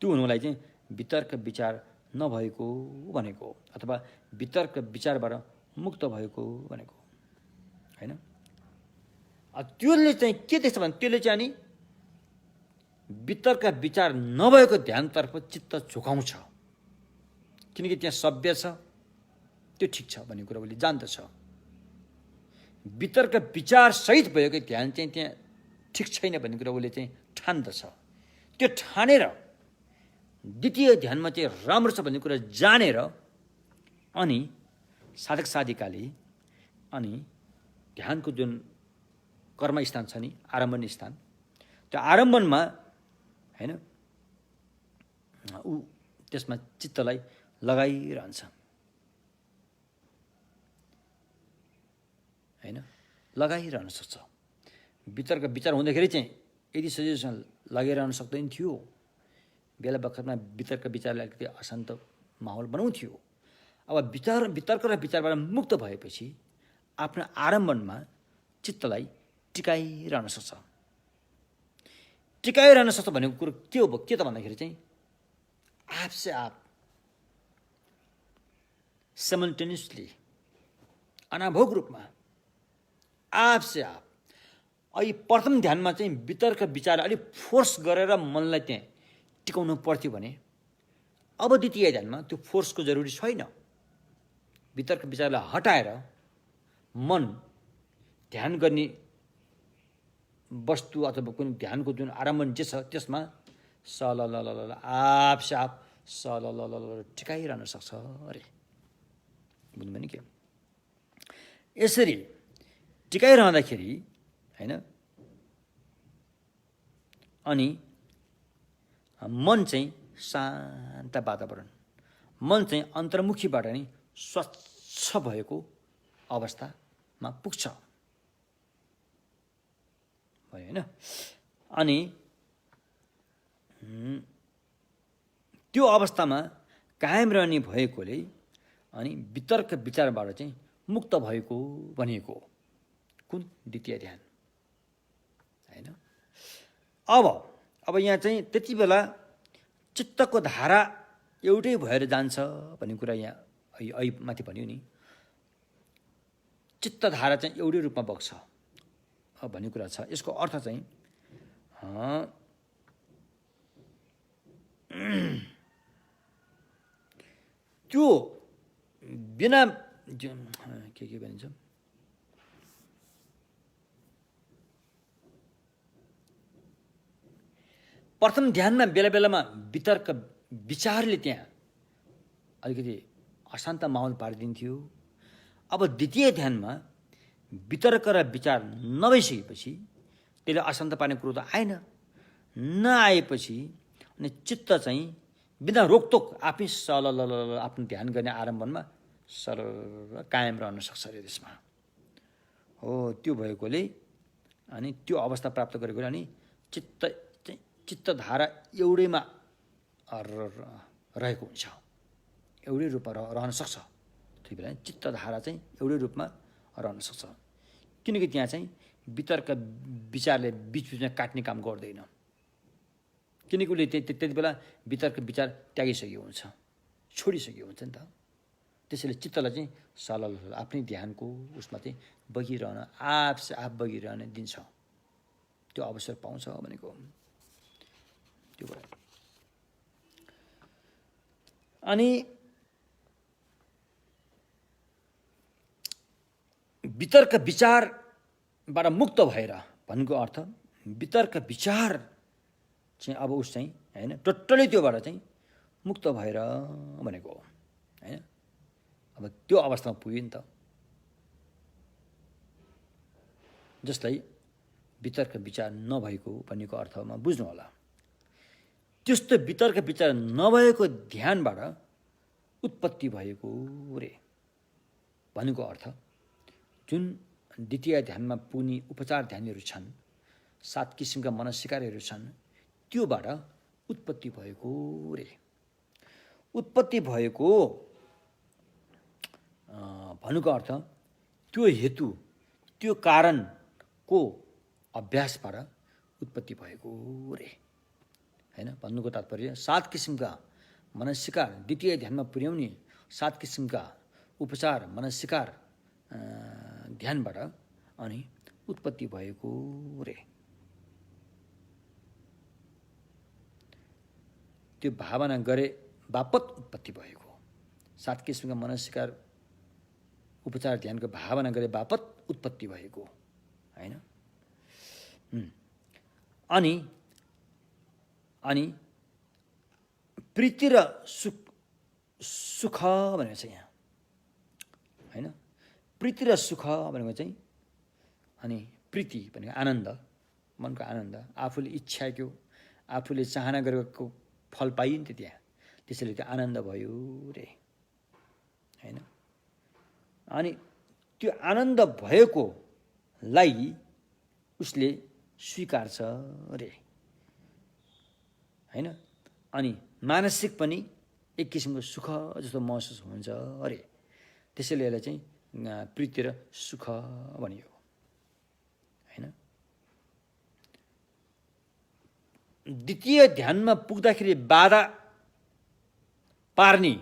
त्यो हुनुलाई चाहिँ वितर्क विचार नभएको भनेको अथवा वितर्क विचारबाट मुक्त भएको भनेको होइन। त्यसले चाहिँ के देख्छ भने त्यसले चाहिँ अनि वितर्क विचार नभएको ध्यानतर्फ चित्त झुकाउँछ। किनकि त्यहाँ सभ्य छ, त्यो ठिक छ भन्ने कुरा उसले जान्दछ। वितर्क विचार सहित भएको ध्यान चाहिँ त्यहाँ ठिक छैन भन्ने कुरा उसले चाहिँ ठान्दछ। त्यो ठानेर द्वितीय ध्यानमा चाहिँ राम्रो छ भन्ने कुरा जानेर अनि साधक साधिकाले अनि ध्यानको जुन कर्मस्थान छ नि, आरम्भन स्थान, त्यो आरम्भनमा होइन ऊ त्यसमा चित्तलाई लगाइरहन्छ। होइन, लगाइरहन सक्छ। वितर्क विचार हुँदाखेरि चाहिँ यदि सजिलोसँग लगाइरहन सक्दैन थियो, बेला बखतमा वितर्क विचारलाई अलिकति अशान्त माहौल बनाउँथ्यो। अब वितर्क र विचारबाट मुक्त भएपछि आफ्नो आरम्भनमा चित्तलाई टिकाइरहन सक्छ। टिकाइरहन सक्छ भनेको कुरो के हो? के त भन्दाखेरि चाहिँ आपसे आप साइमल्टेनियसली अनाभोग रूपमा आपसे आप अहिले प्रथम ध्यानमा चाहिँ वितर्क विचार अलिक फोर्स गरेर मनलाई त्यहाँ टिकाउनु पर्थ्यो भने अब द्वितीय ध्यानमा त्यो फोर्सको जरुरी छैन। वितर्क विचारलाई हटाएर मन ध्यान गर्ने वस्तु अथवा कुनै ध्यानको जुन आरम्भन जे छ त्यसमा सल आपसे आप सल टिकाइरहन सक्छ अरे। बुझ्नुभयो नि के? यसरी टिकाइरहँदाखेरि होइन अनि मन चाहिँ शान्त वातावरण, मन चाहिँ अन्तर्मुखीबाट नै स्वच्छ भएको अवस्थामा पुग्छ भयो हैन। अनि त्यो अवस्थामा कायम रहने भएकोले अनि वितर्क विचारबाट चाहिँ मुक्त भएको भनिएको कुन द्वितीय ध्यान हैन। अब यहाँ चाहिँ त्यति बेला चित्तको धारा एउटै भएर जान्छ भन्ने कुरा यहाँ अहिले माथि भन्यो नि, चित्त धारा चाहिँ एउटै रूपमा बग्छ भन्ने कुरा छ। यसको अर्थ चाहिँ त्यो बिना के भनिन्छ, प्रथम ध्यानमा बेला बेलामा वितर्क विचारले त्यहाँ अलिकति अशान्त माहौल पारिदिन्थ्यो। अब द्वितीय ध्यानमा वितर्क र विचार नभइसकेपछि त्यसले अशान्त पार्ने कुरो त आएन। नआएपछि अनि चित्त चाहिँ बिना रोकटोक आफै आफ्नो ध्यान गर्ने आरम्भमा सरल कायम रहन सक्छ अरे त्यसमा। हो त्यो भएकोले अनि त्यो अवस्था प्राप्त गरेकोले अनि चित्तधारा एउटैमा रहेको हुन्छ, एउटै रूपमा रहन सक्छ। त्यही बेला चित्तधारा चाहिँ एउटै रूपमा रहन सक्छ, किनकि त्यहाँ चाहिँ वितर्क विचारले बिचबिचमा काट्ने काम गर्दैन, किनकि उसले त्यति बेला वितर्क विचार त्यागिसकेको हुन्छ, छोडिसकेको हुन्छ नि त। त्यसैले चित्तलाई चाहिँ सरल आफ्नै ध्यानको उसमा चाहिँ बगिरहन आफसे आफ बगिरहन दिन्छ, त्यो अवसर पाउँछ भनेको त्यो भयो। अनि वितर्क विचारबाट मुक्त भएर भन्नुको अर्थ वितर्क विचार चाहिँ अब उस चाहिँ हैन टोटली त्योबाट चाहिँ मुक्त भएर भनेको हो हैन। अब त्यो अवस्थामा पुग्यो नि त। जसलाई वितर्क विचार नभएको भन्नेको अर्थमा बुझ्नु होला। त्यस्तो वितर्क विचार नभएको ध्यानबाट उत्पत्ति भएको रे भन्नुको अर्थ जुन द्वितीय ध्यानमा पुग्ने उपचार ध्यानहरू छन्, 7 किसिमका मनस्सिकारहरू छन्, त्योबाट उत्पत्ति भएको रे। उत्पत्ति भएको भन्नुको अर्थ त्यो हेतु त्यो कारणको अभ्यासबाट उत्पत्ति भएको रे हैन। भन्नुको तात्पर्य 7 किसिमका मनस्सिकार द्वितीय ध्यानमा पुर्याउने 7 किसिमका उपचार मनस्सिकार ध्यानबाट अनि उत्पत्ति भएको रे। त्यो भावना गरे बापत उत्पत्ति भएको 7 किसिमका मनस्सिकार उपचार ध्यानको भावना गरे बापत उत्पत्ति भएको हैन। अनि अनि प्रीति र सुख भनेको छ यहाँ हैन। प्रीति र सुख भनेको चाहिँ अनि प्रीति भनेको आनन्द, मनको आनन्द, आफूले इच्छाको आफूले चाहना गरेको फल पाइयो नि त त्यहाँ, त्यसैले त्यो आनन्द भयो रे हैन। अनि त्यो आनन्द भएकोलाई उसले स्वीकार्छ रे हैन। अनि मानसिक पनि एक किसिमको सुख जस्तो महसुस हुन्छ अरे, त्यसैले यसलाई चाहिँ प्रीति र सुख भनियो हैन। द्वितीय ध्यानमा पुग्दाखेरि बाधा पार्ने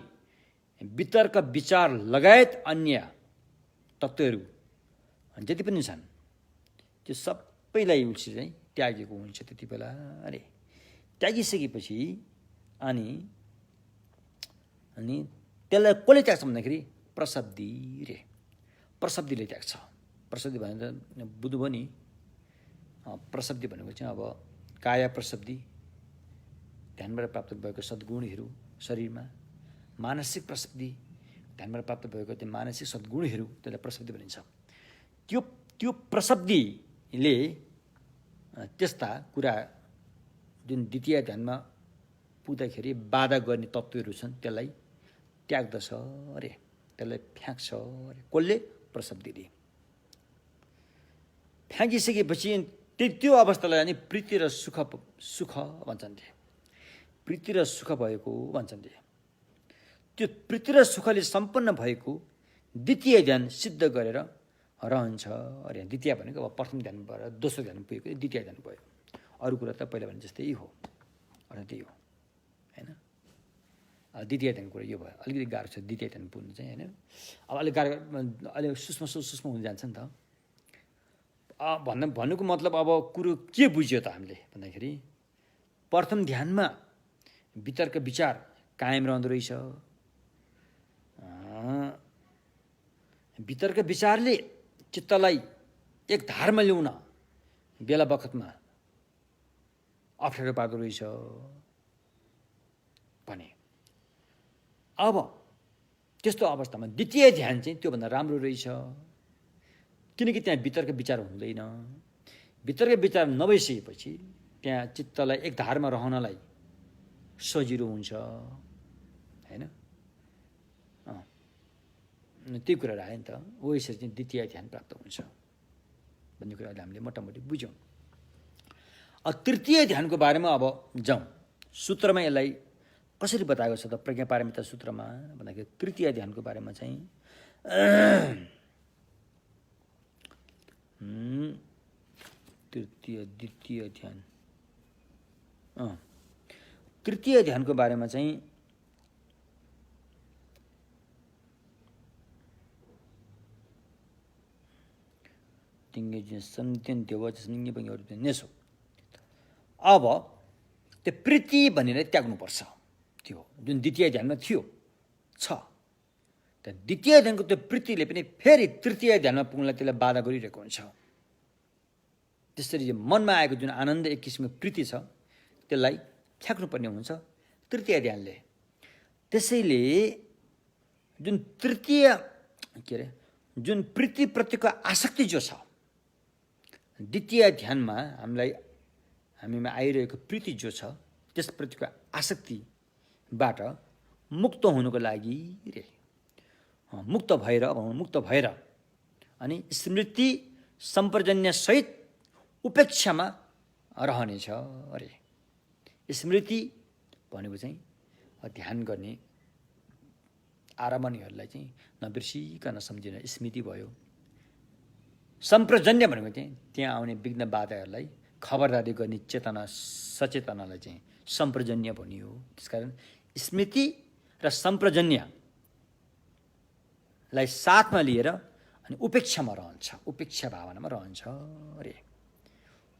वितर्क विचार लगायत अन्य तत्त्वहरू जति पनि छन् त्यो सबैलाई उसले चाहिँ त्यागेको हुन्छ त्यति बेला अरे। त्यागिसकेपछि अनि त्यसलाई कसले त्याग्छ भन्दाखेरि प्रशब्दि रे, प्रशब्दिले त्याग्छ। प्रशब्दि भनेर बुझ्नुभयो नि, प्रशब्दि भनेको चाहिँ अब काया प्रशब्दि ध्यानबाट प्राप्त भएको सद्गुणहरू शरीरमा, मानसिक प्रशब्दि ध्यानबाट प्राप्त भएको त्यो मानसिक सद्गुणहरू त्यसलाई प्रशब्दि भनिन्छ। त्यो प्रशब्दिले त्यस्ता कुरा जुन द्वितीय ध्यानमा पुग्दाखेरि बाधा गर्ने तत्त्वहरू छन् त्यसलाई त्याग्दछ अरे, त्यसलाई फ्याँक्छ अरे। कसले? प्रशब्दीले। फ्याँकिसकेपछि त्यो अवस्थालाई अनि प्रीति र सुख भन्छन् थिए। प्रीति र सुख भएको भन्छन् थिए। त्यो प्रीति र सुखले सम्पन्न भएको द्वितीय ध्यान सिद्ध गरेर रहन्छ अरे। द्वितीय भनेको अब प्रथम ध्यान भएर दोस्रो ध्यान पुगेको द्वितीय ध्यान भयो। अरू कुरा त पहिला भने जस्तै हो, अरू त्यही हो होइन। द्वितीय ध्यान कुरा यो भयो। अलिकति गाह्रो छ द्वितीय ध्यान पुग्नु चाहिँ होइन। अब अलिक गाह्रो, अलिक सूक्ष्म हुन जान्छ नि त। भन्नुको मतलब अब कुरो के बुझ्यो त हामीले भन्दाखेरि, प्रथम ध्यानमा वितर्क विचार कायम रहँदो रहेछ। वितर्क विचारले चित्तलाई एक धारमा ल्याउन बेला बखतमा अप्ठ्यारो पार्दो रहेछ भने, अब त्यस्तो अवस्थामा द्वितीय ध्यान चाहिँ त्योभन्दा राम्रो रहेछ। किनकि त्यहाँ वितर्क विचार हुँदैन। वितर्क विचार नभइसकेपछि त्यहाँ चित्तलाई एक धारमा रहनलाई सजिलो हुन्छ होइन। त्यही कुराहरू आयो नि त। हो यसरी चाहिँ द्वितीय ध्यान प्राप्त हुन्छ भन्ने कुराले हामीले मोटामोटी बुझ्यौँ। तृतीय ध्यानको बारेमा अब जाउँ। सूत्रमा यसलाई कसरी बताएको छ त प्रज्ञा पारमिता सूत्रमा भन्दाखेरि, तृतीय ध्यानको बारेमा चाहिँ द्वितीय ध्यान, तृतीय ध्यानको बारेमा चाहिँ अब त्यो प्रीति भनेर त्याग्नुपर्छ। त्यो जुन द्वितीय ध्यानमा थियो छ, त्यो द्वितीय ध्यानको त्यो प्रीतिले पनि फेरि तृतीय ध्यानमा पुग्नलाई त्यसलाई बाधा गरिरहेको हुन्छ। त्यसरी मनमा आएको जुन आनन्द एक किसिमको प्रीति छ त्यसलाई फ्याँक्नुपर्ने हुन्छ तृतीय ध्यानले। त्यसैले जुन तृतीय के अरे जुन प्रीतिप्रतिको आसक्ति जो छ, द्वितीय ध्यानमा हामीमा आइरहेको प्रीति जो छ त्यसप्रतिको आसक्तिबाट मुक्त हुनुको लागि मुक्त भएर अनि स्मृति सम्पर्जन्य सहित उपेक्षामा रहनेछ अरे। स्मृति भनेको चाहिँ ध्यान गर्ने आरम्भणीहरूलाई चाहिँ नबिर्सिकन सम्झिन स्मृति भयो। सम्प्रजन्य भनेको चाहिँ त्यहाँ आउने विघ्न बाधाहरूलाई खबरदारी गर्ने चेतना सचेतनालाई चाहिँ सम्प्रजन्य भनियो। त्यसकारण स्मृति र सम्प्रजन्यलाई साथमा लिएर अनि उपेक्षामा रहन्छ, उपेक्षा भावनामा रहन्छ अरे।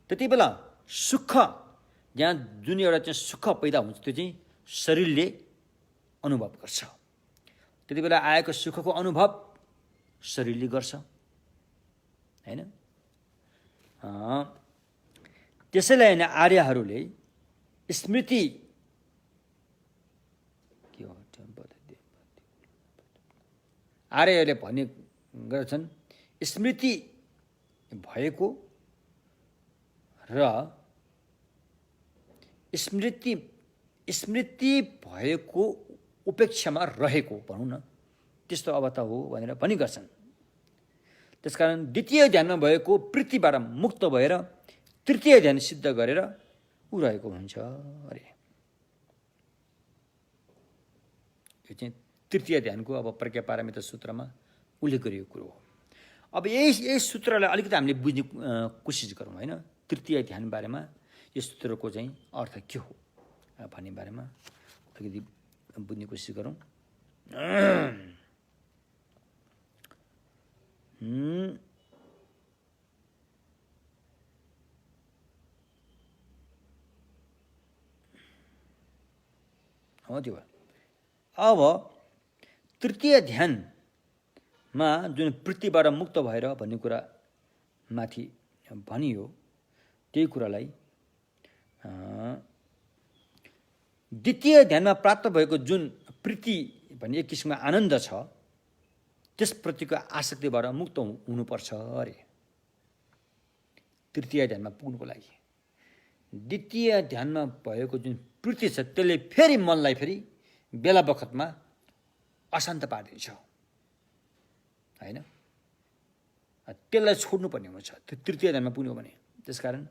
त्यति बेला सुख, जहाँ जुन एउटा चाहिँ सुख पैदा हुन्छ त्यो चाहिँ शरीरले अनुभव गर्छ। त्यति बेला आएको सुखको अनुभव शरीरले गर्छ होइन। त्यसैलाई होइन आर्यहरूले स्मृति के हो आर्यहरूले भन्ने गर्छन्, स्मृति भएको र स्मृति भएको उपेक्षामा रहेको भनौँ न, त्यस्तो अवस्था हो भनेर पनि गर्छन्। त्यसकारण द्वितीय ध्यानमा भएको प्रीतिबाट मुक्त भएर तृतीय ध्यान सिद्ध गरेर ऊ रहेको हुन्छ अरे। यो चाहिँ तृतीय ध्यानको अब प्रज्ञा पारमिता सूत्रमा उल्लेख गरिएको कुरो हो। अब यही सूत्रलाई अलिकति हामीले बुझ्ने कोसिस गरौँ होइन। तृतीय ध्यान बारेमा यो सूत्रको चाहिँ अर्थ के हो भन्ने बारेमा अलिकति बुझ्ने कोसिस गरौँ। हो त्यो अब तृतीय ध्यानमा जुन वृत्तिबाट मुक्त भएर भन्ने कुरा माथि भनियो, त्यही कुरालाई द्वितीय ध्यानमा प्राप्त भएको जुन प्रीति भन्ने एक किसिमको आनन्द छ त्यसप्रतिको आसक्तिबाट मुक्त हुनुपर्छ अरे। तृतीय ध्यानमा पुग्नुको लागि द्वितीय ध्यानमा भएको जुन प्रीति छ त्यसले फेरि मनलाई फेरि बेला बखतमा अशान्त पारिदिन्छ, होइन? त्यसलाई छोड्नुपर्ने हुन्छ त्यो तृतीय ध्यानमा पुग्नु भने। त्यसकारण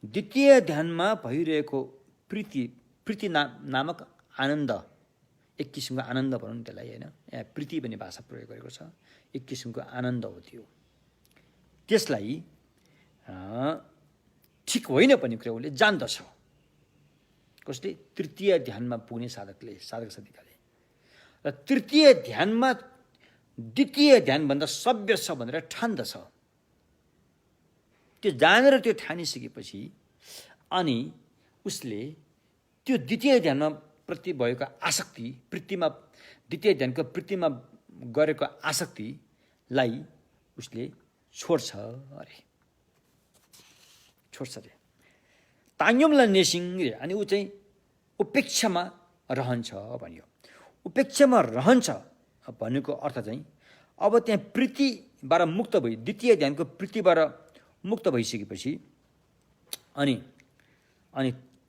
द्वितीय ध्यानमा भइरहेको प्रीति नामक आनन्द, एक किसिमको आनन्द भनौँ त्यसलाई, होइन? यहाँ प्रीति भन्ने भाषा प्रयोग गरेको छ, एक किसिमको आनन्द हो त्यो। त्यसलाई ठिक होइन भन्ने कुरा उसले जान्दछ। कसले? तृतीय ध्यानमा पुग्ने साधक साधिकाले। र तृतीय ध्यानमा द्वितीय ध्यानभन्दा सभ्य छ भनेर ठान्दछ। त्यो जानेर त्यो ठानिसकेपछि अनि उसले त्यो द्वितीय ध्यानमा प्रति भएको आसक्ति, द्वितीय ध्यानको वृत्तिमा गरेको आसक्तिलाई उसले छोड्छ अरे। ताङ्योमलाई नेसिङ रे, अनि ऊ चाहिँ उपेक्षामा रहन्छ भन्यो। उपेक्षामा रहन्छ भनेको अर्थ चाहिँ अब त्यहाँ प्रीतिबाट मुक्त भई, द्वितीय ध्यानको प्रीतिबाट मुक्त भइसकेपछि अनि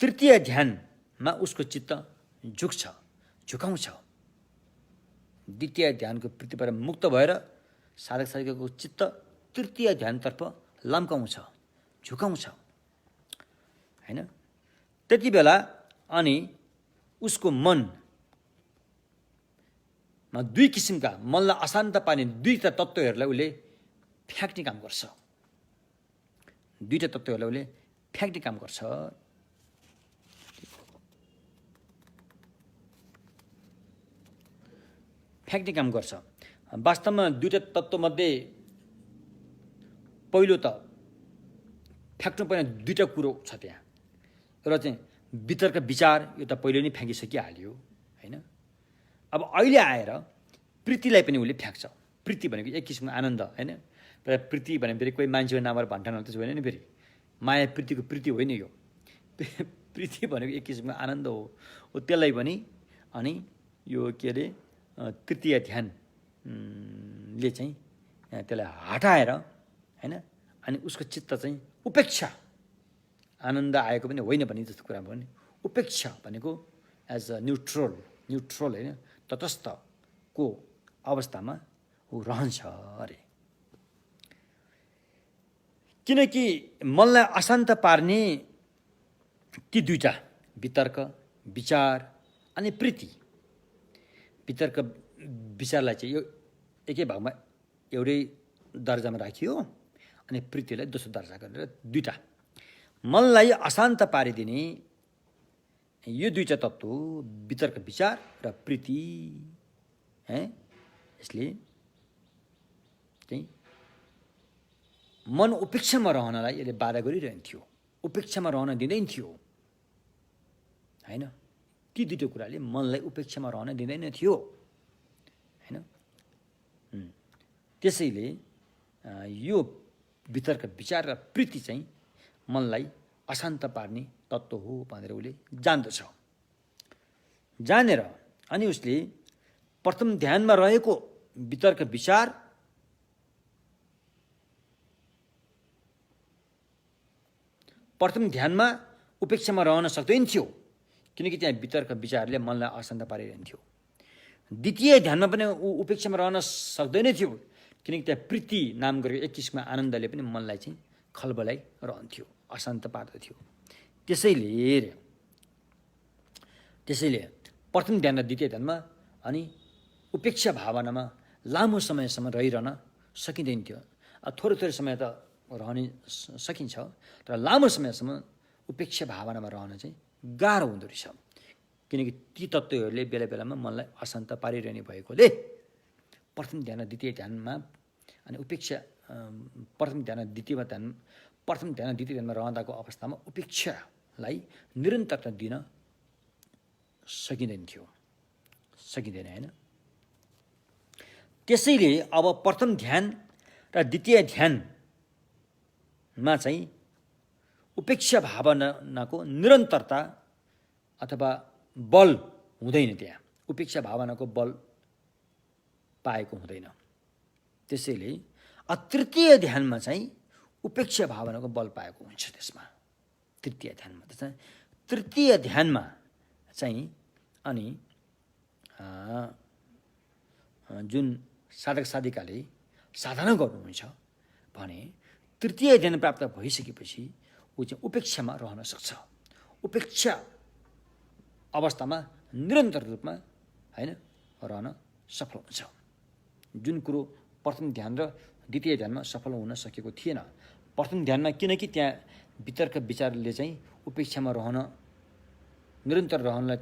तृतीय ध्यानमा उसको चित्त झुकाउँछ। द्वितीय ध्यानको प्रीतिबाट मुक्त भएर साधक साधिकाको चित्त तृतीय ध्यानतर्फ लम्काउँछ, झुकाउँछ, होइन? त्यति बेला अनि उसको मनमा दुई किसिमका, मनलाई अशान्त पार्ने दुईवटा तत्त्वहरूलाई उसले फ्याँक्ने काम गर्छ। वास्तवमा दुईवटा तत्त्वमध्ये पहिलो त फ्याँक्नुपर्ने दुईवटा कुरो छ त्यहाँ। र चाहिँ भित्रका विचार यो त पहिले नै फ्याँकिसकिहाल्यो, होइन? अब अहिले आएर प्रीतिलाई पनि उसले फ्याँक्छ। प्रीति भनेको एक किसिमको आनन्द, होइन? प्रीति भने फेरि कोही मान्छेको नामबाट भन्ठान त होइन नि, फेरि माया प्रीतिको प्रीति होइन यो। प्रीति भनेको एक किसिमको आनन्द हो। त्यसलाई पनि अनि यो के अरे तृतीय ध्यानले चाहिँ त्यसलाई हटाएर, होइन? अनि उसको चित्त चाहिँ उपेक्षा, आनन्द आएको पनि होइन भन्ने जस्तो कुरा भयो नि। उपेक्षा भनेको एज अ न्युट्रल, होइन? तटस्थको अवस्थामा ऊ रहन्छ अरे। किनकि मनलाई अशान्त पार्ने ती दुईटा, वितर्क विचार अनि प्रीति, वितर्क विचारलाई चाहिँ यो एकै भागमा एउटै दर्जामा राखियो, अनि प्रीतिलाई दोस्रो दर्जा गरेर दुईटा मनलाई अशान्त पारिदिने यो दुईटा तत्त्व, वितर्क विचार र प्रीति, यसले चाहिँ मन उपेक्षामा रहनलाई यसले बाधा गरिरहन्थ्यो, उपेक्षामा रहन दिँदैन थियो, होइन? ती दुईटा कुराले मनलाई उपेक्षामा रहन दिँदैन थियो, होइन? त्यसैले यो वितर्क विचार र प्रीति चाहिँ मनलाई अशान्त पार्ने तत्त्व हो भनेर उसले जान्दछ। जानेर अनि उसले प्रथम ध्यानमा रहेको वितर्क विचार प्रथम ध्यानमा उपेक्षामा रहन सक्दैन थियो, किनकि त्यहाँ वितर्क विचारले मनलाई अशान्त पारिरहन्थ्यो। द्वितीय ध्यानमा पनि ऊ उपेक्षामा रहन सक्दैन थियो, किनकि त्यहाँ प्रीति नाम गरेको एक किसिमको आनन्दले पनि मनलाई चाहिँ खलबलाई रहन्थ्यो, अशान्त पार्दथ्यो। त्यसैले प्रथम ध्यान र द्वितीय ध्यानमा अनि उपेक्षा भावनामा लामो समयसम्म रहिरहन सकिँदैन थियो। थोरै समय त रहन सकिन्छ, तर लामो समयसम्म उपेक्षा भावनामा रहन चाहिँ गाह्रो हुँदो रहेछ, किनकि ती तत्त्वहरूले बेला बेलामा मनलाई अशान्त पारिरहने भएकोले प्रथम ध्यान र द्वितीय ध्यानमा अनि उपेक्षा प्रथम ध्यान द्वितीय ध्यानमा रहँदाको अवस्थामा उपेक्षालाई निरन्तरता दिन सकिँदैन, होइन? त्यसैले अब प्रथम ध्यान र द्वितीय ध्यानमा चाहिँ उपेक्षा भावनाको निरन्तरता अथवा बल हुँदैन, त्यहाँ उपेक्षा भावनाको बल पाएको हुँदैन। त्यसैले तृतीय ध्यानमा चाहिँ उपेक्षा भावनाको बल पाएको हुन्छ। त्यसमा तृतीय ध्यानमा चाहिँ अनि जुन साधक साधिकाले साधना गर्नुहुन्छ भने तृतीय ध्यान प्राप्त भइसकेपछि ऊ चाहिँ उपेक्षामा रहन सक्छ। उपेक्षा अवस्थामा निरन्तर रूपमा हैन रहन सफल हुन्छ। जुन कुरो प्रथम ध्यान र द्वितीय ध्यानमा सफल हुन सकेको थिएन। प्रथम ध्यानमा किनकि त्यहाँ वितर्क विचारले चाहिँ उपेक्षामा रहन निरन्तर रहनलाई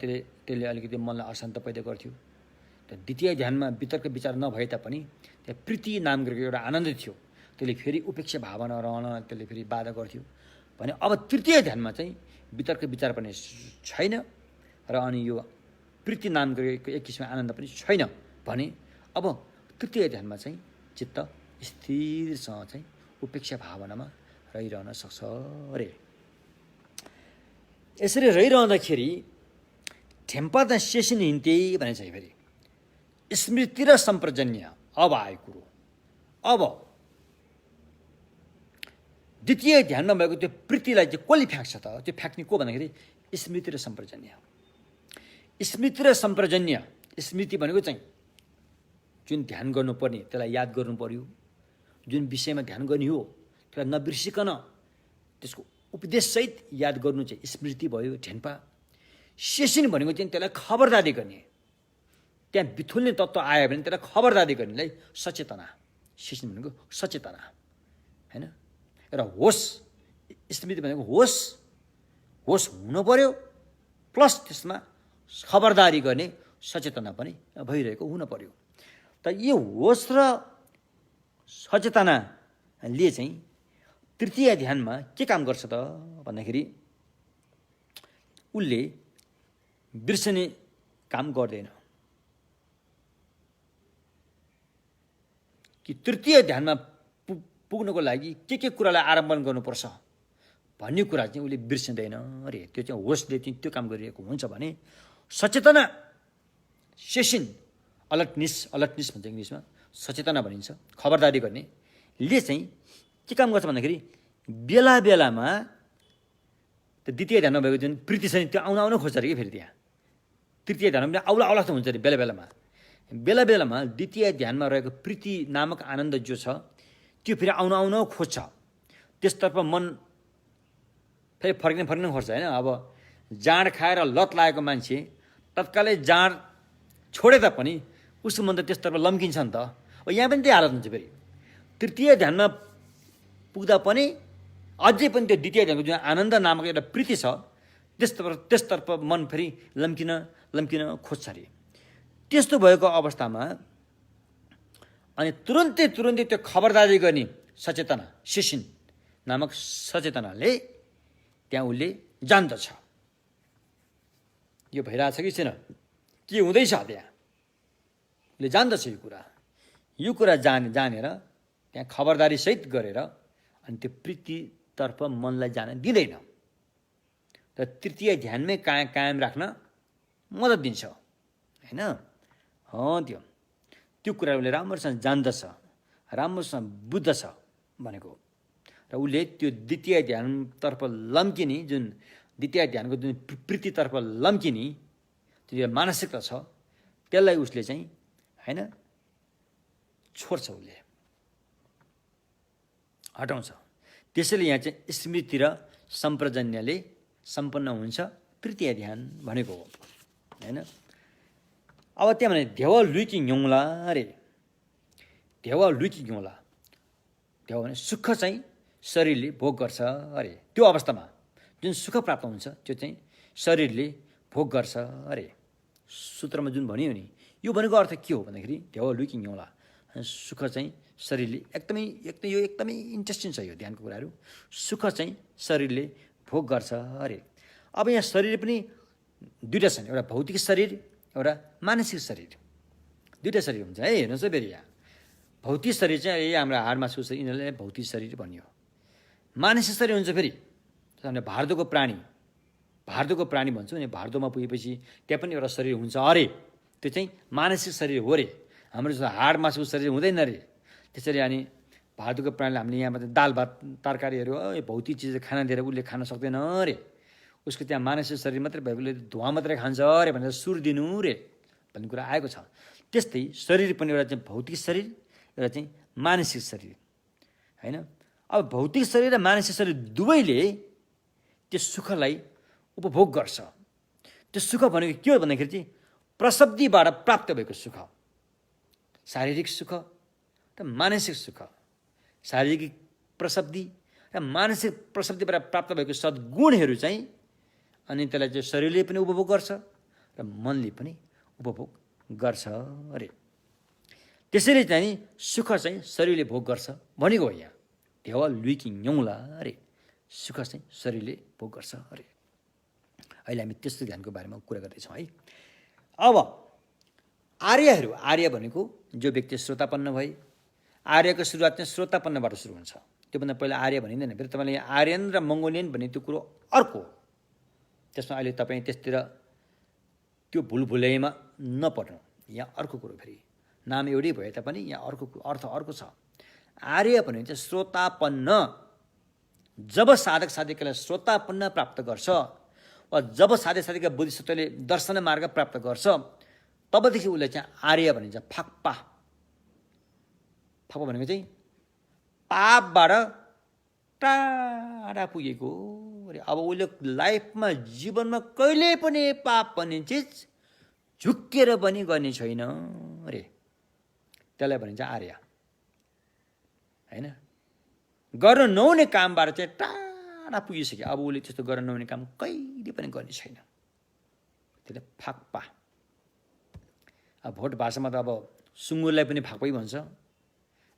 त्यसले अलिकति मनलाई अशान्त पैदा गर्थ्यो। त द्वितीय ध्यानमा वितर्क विचार नभए तापनि त्यहाँ प्रीति नाम गरेको एउटा आनन्द थियो, त्यसले फेरि उपेक्षा भावना रहन त्यसले फेरि बाधा गर्थ्यो भने अब तृतीय ध्यानमा चाहिँ वितर्क विचार पनि छैन र अनि यो प्रीति नाम गरेको एक किसिमको आनन्द पनि छैन भने अब तृतीय ध्यानमा चाहिँ चित्त स्थिरसँग चाहिँ उपेक्षा भावनामा रहिरहन सक्छ अरे। यसरी रहिरहँदाखेरि ठेम्पा त शेषिन हिन्ते भने चाहिँ फेरि स्मृति र सम्प्रजन्य अब आयो कुरो। अब द्वितीय ध्यानमा भएको त्यो प्रीतिलाई चाहिँ कसले फ्याँक्छ त? त्यो फ्याँक्ने को भन्दाखेरि स्मृति र सम्प्रजन्य। स्मृति र सम्प्रजन्य, स्मृति भनेको चाहिँ जुन ध्यान गर्नुपर्ने त्यसलाई याद गर्नु पर्यो, जुन विषयमा ध्यान गर्ने हो त्यसलाई नबिर्सिकन त्यसको उपदेशसहित याद गर्नु चाहिँ स्मृति भयो ठेन्पा। शेषिन भनेको चाहिँ त्यसलाई खबरदारी गर्ने, त्यहाँ बिथुल्ने तत्त्व आयो भने त्यसलाई खबरदारी गर्नेलाई सचेतना। शेषिन भनेको सचेतना हैन। र होस, स्मृति भनेको होस, होस हुनु पर्यो प्लस त्यसमा खबरदारी गर्ने सचेतना पनि भइरहेको हुन पर्यो। त यो होस र सचेतनाले चाहिँ तृतीय ध्यानमा के काम गर्छ त भन्दाखेरि उसले बिर्सने काम गर्दैन। कि तृतीय ध्यानमा पुग्नको लागि के कुरालाई आरम्भन गर्नुपर्छ भन्ने कुरा चाहिँ उसले बिर्सिँदैन अरे। त्यो चाहिँ होसले चाहिँ त्यो काम गरिरहेको हुन्छ भने सचेतना, शेषिन, अलर्टनेस, अलर्टनेस भन्छ इङ्ग्लिसमा, सचेतना भनिन्छ, खबरदारी गर्ने ले चाहिँ के काम गर्छ भन्दाखेरि बेला बेलामा त्यो द्वितीय ध्यानमा भएको जुन प्रीति छ नि त्यो आउन खोज्छ अरे कि फेरि त्यहाँ तृतीय ध्यानमा पनि आउला आउला हुन्छ अरे बेला बेलामा। बेला बेलामा द्वितीय ध्यानमा रहेको प्रीति नामक आनन्द जो छ त्यो फेरि आउन खोज्छ। त्यसतर्फ मन फेरि फर्किन खोज्छ होइन। अब जाँड खाएर लत लागेको मान्छे तत्कालै जाँड छोडे तापनि उसको मन त त्यसतर्फ लम्किन्छ नि त। अब यहाँ पनि त्यही हालत हुन्छ। फेरि तृतीय ध्यानमा पुग्दा पनि अझै पनि त्यो द्वितीय ध्यानको जुन आनन्द नामक एउटा प्रीति छ त्यसतर्फ मन फेरि लम्किन खोज्छ अरे। त्यस्तो भएको अवस्थामा अनि तुरुन्तै त्यो खबरदारी गर्ने सचेतना, शेषिन नामक सचेतनाले त्यहाँ उसले जान्दछ यो भइरहेछ कि छैन, के हुँदैछ त्यहाँ उसले जान्दछ। यो कुरा जानेर त्यहाँ खबरदारी सहित गरेर अनि त्यो प्रीतितर्फ मनलाई जान दिँदैन। र तृतीय ध्यानमै कायम राख्न मद्दत दिन्छ हैन। त्यो कुरा उसले राम्रोसँग जान्दछ, राम्रोसँग बुझ्दछ भनेको। र उसले त्यो द्वितीय ध्यानतर्फ लम्किने जुन द्वितीय ध्यानको जुन प्रीतितर्फ लम्किने त्यो मानसिकता छ त्यसलाई उसले चाहिँ हैन छोड्छ, उसले हटाउँछ। त्यसैले यहाँ चाहिँ स्मृति र सम्प्रजन्यले सम्पन्न हुन्छ तृतीय ध्यान भनेको हो हैन। अब त्यहाँ भने देव लुकी ङ्यौला अरे। देव लुकी ङ्यौला, देव भने सुख चाहिँ शरीरले भोग गर्छ अरे। त्यो अवस्थामा जुन सुख प्राप्त हुन्छ त्यो चाहिँ शरीरले भोग गर्छ अरे। सूत्रमा जुन भनियो नि यो भनेको अर्थ के हो भन्दाखेरि देव लुकी ङ्यौला, सुख चाहिँ शरीरले एकदमै इन्ट्रेस्टिङ छ यो ध्यानको कुराहरू। सुख चाहिँ शरीरले भोग गर्छ अरे। अब यहाँ शरीर पनि दुईवटा छन्, एउटा भौतिक शरीर एउटा मानसिक शरीर, दुईवटा शरीर हुन्छ है। हेर्नुहोस् है फेरि यहाँ भौतिक शरीर चाहिँ हाम्रो हाड मासु छ यिनीहरूलाई भौतिक शरीर भनियो। मानसिक शरीर हुन्छ फेरि भारतको प्राणी भन्छौँ नि, भारतमा पुगेपछि त्यहाँ पनि एउटा शरीर हुन्छ अरे। त्यो चाहिँ मानसिक शरीर हो अरे, हाम्रो जस्तो हाड मासुको शरीर हुँदैन अरे। त्यसरी अनि भारतको प्राणीलाई हामीले यहाँ मात्रै दाल भात तरकारीहरू भौतिक चिज खाना दिएर उसले खान सक्दैन अरे। उसको त्यहाँ मानसिक शरीर मात्रै भएकोले धुवा मात्रै खान्छ अरे भनेर सुर दिनु रे भन्ने कुरा आएको छ। त्यस्तै शरीर पनि एउटा चाहिँ भौतिक शरीर, एउटा चाहिँ मानसिक शरीर होइन। अब भौतिक शरीर र मानसिक शरीर दुवैले त्यो सुखलाई उपभोग गर्छ। त्यो सुख भनेको के हो भन्दाखेरि चाहिँ प्रसब्दिबाट प्राप्त भएको सुख, शारीरिक सुख र मानसिक सुख। शारीरिक प्रसब्दि र मानसिक प्रसब्दिबाट प्राप्त भएको सद्गुणहरू चाहिँ अनि त्यसलाई चाहिँ शरीरले पनि उपभोग गर्छ र मनले पनि उपभोग गर्छ अरे। त्यसैले चाहिँ सुख चाहिँ शरीरले भोग गर्छ भनेको हो यहाँ। देवा लुइकी न्यौला अरे, सुख चाहिँ शरीरले भोग गर्छ अरे। अहिले हामी त्यस्तो ध्यानको बारेमा कुरा गर्दैछौँ है। अब आर्यहरू, आर्य भनेको जो व्यक्ति श्रोतापन्न भए, आर्यको सुरुवात चाहिँ श्रोतापन्नबाट सुरु हुन्छ। त्योभन्दा पहिला आर्य भनिँदैन। फेरि तपाईँले यहाँ आर्यन र मङ्गोलियन भन्ने त्यो कुरो अर्को। त्यसमा अहिले तपाईँ त्यसतिर त्यो भुलभुलैमा नपर्नु। यहाँ अर्को कुरो, फेरि नाम एउटै भए तापनि यहाँ अर्को अर्थ अर्को छ। आर्य भनेको चाहिँ श्रोतापन्न। जब साधक साधकलाई श्रोतापन्न प्राप्त गर्छ वा जब साधक साधकका बुद्धिसत्वले दर्शन मार्ग प्राप्त गर्छ तबदेखि उसले चाहिँ आर्य भनिन्छ। फाक्पा, फाक्पा भनेको चाहिँ पापबाट टाढा पुगेको अरे। अब उसले लाइफमा जीवनमा कहिले पनि पाप भन्ने चिज झुक्केर पनि गर्ने छैन अरे। त्यसलाई भनिन्छ आर्य होइन। गर्न नहुने कामबाट चाहिँ टाढा पुगिसक्यो। अब उसले त्यस्तो गर्न नहुने काम कहिले पनि गर्ने छैन। त्यसले फाक्पा। अब भोट भाषामा त अब सुँगुरलाई पनि फाक्पै भन्छ।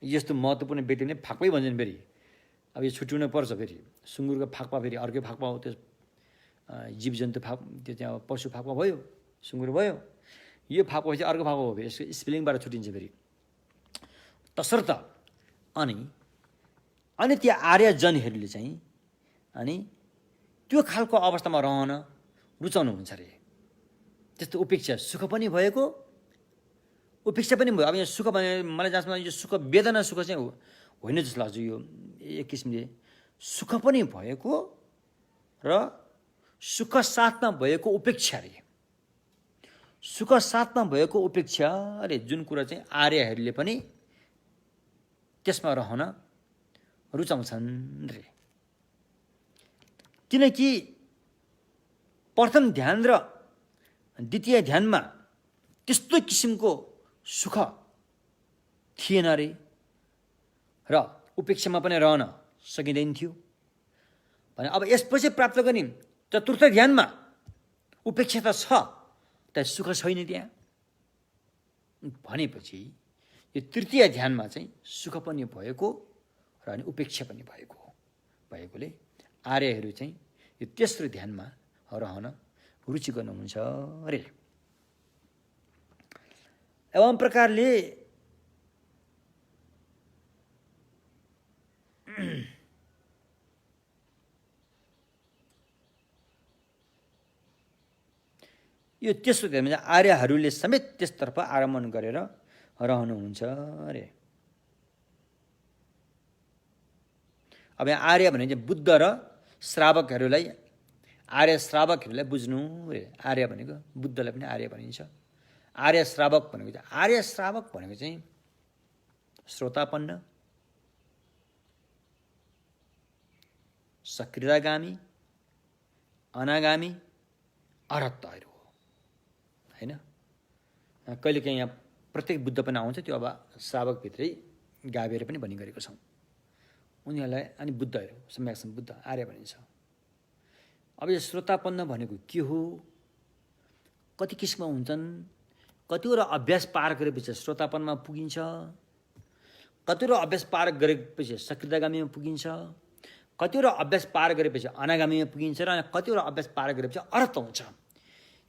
यस्तो महत्त्वपूर्ण व्यक्ति नै फाक्पै भन्छन्। फेरि अब यो छुट्याउनु पर्छ। फेरि सुँगुरको फाक्पा फेरि अर्कै फाक्पा हो। त्यो जीवजन्तु फाप, त्यो चाहिँ अब पशु फाक्पा भयो, सुँगुर भयो। यो फाक्पा चाहिँ अर्को फाक्पा हो। फेरि यसको स्पेलिङबाट छुट्टिन्छ फेरि तसर्थ। अनि त्यो आर्यजनहरूले चाहिँ अनि त्यो खालको अवस्थामा रहन रुचाउनुहुन्छ अरे। त्यस्तो उपेक्षा, सुख पनि भएको, उपेक्षा पनि भयो। अब यहाँ सुख भने मलाई जहाँसम्म यो सुख वेदना सुख चाहिँ होइन जस्तो लाग्छ। यो एक किसिमले सुख पनि भएको र सुख साथमा भएको उपेक्षा अरे। सुख साथमा भएको उपेक्षा अरे, जुन कुरा चाहिँ आर्यहरूले पनि त्यसमा रहन रुचाउँछन् रे। किनकि प्रथम ध्यान र द्वितीय ध्यानमा त्यस्तो किसिमको सुख थिएन रे र उपेक्षामा पनि रहन सकिँदैन थियो भने अब यसपछि प्राप्त गर्ने चतुर्थ ध्यानमा उपेक्षा त छ तर सुख छैन त्यहाँ भनेपछि यो तृतीय ध्यानमा चाहिँ सुख पनि भएको र अनि उपेक्षा पनि भएकोले आर्यहरू चाहिँ यो तेस्रो ध्यानमा रहन रुचि गर्नुहुन्छ अरे। एवं प्रकारले यो तेस्रो ध्यानमा चाहिँ आर्यहरूले समेत त्यसतर्फ आरम्भन गरेर रहनुहुन्छ अरे। अब यहाँ आर्य भने चाहिँ बुद्ध र श्रावकहरूलाई, आर्य श्रावकहरूलाई बुझ्नु रे। आर्य भनेको बुद्धलाई पनि आर्य भनिन्छ। आर्य श्रावक भनेको चाहिँ, आर्य श्रावक भनेको चाहिँ श्रोतापन्न, सक्रियतागामी, अनागामी, अरहतहरू हो होइन। कहिलेकाहीँ यहाँ प्रत्येक बुद्ध पनि आउँछ, त्यो अब श्रावकभित्रै गाभेर पनि भन्ने गरेको छौँ उनीहरूलाई। अनि बुद्धहरू सम्यकसम्म बुद्ध आर्य भनिन्छ। अब यो श्रोतापन्न भनेको के हो, कति किसिमका हुन्छन्, कतिवटा अभ्यास पार गरेपछि श्रोतापन्नमा पुगिन्छ, कतिवटा अभ्यास पार गरेपछि सक्रियतागामीमा पुगिन्छ, कतिवटा अभ्यास पार गरेपछि अनागामीमा पुगिन्छ र कतिवटा अभ्यास पार गरेपछि अर्थ हुन्छ।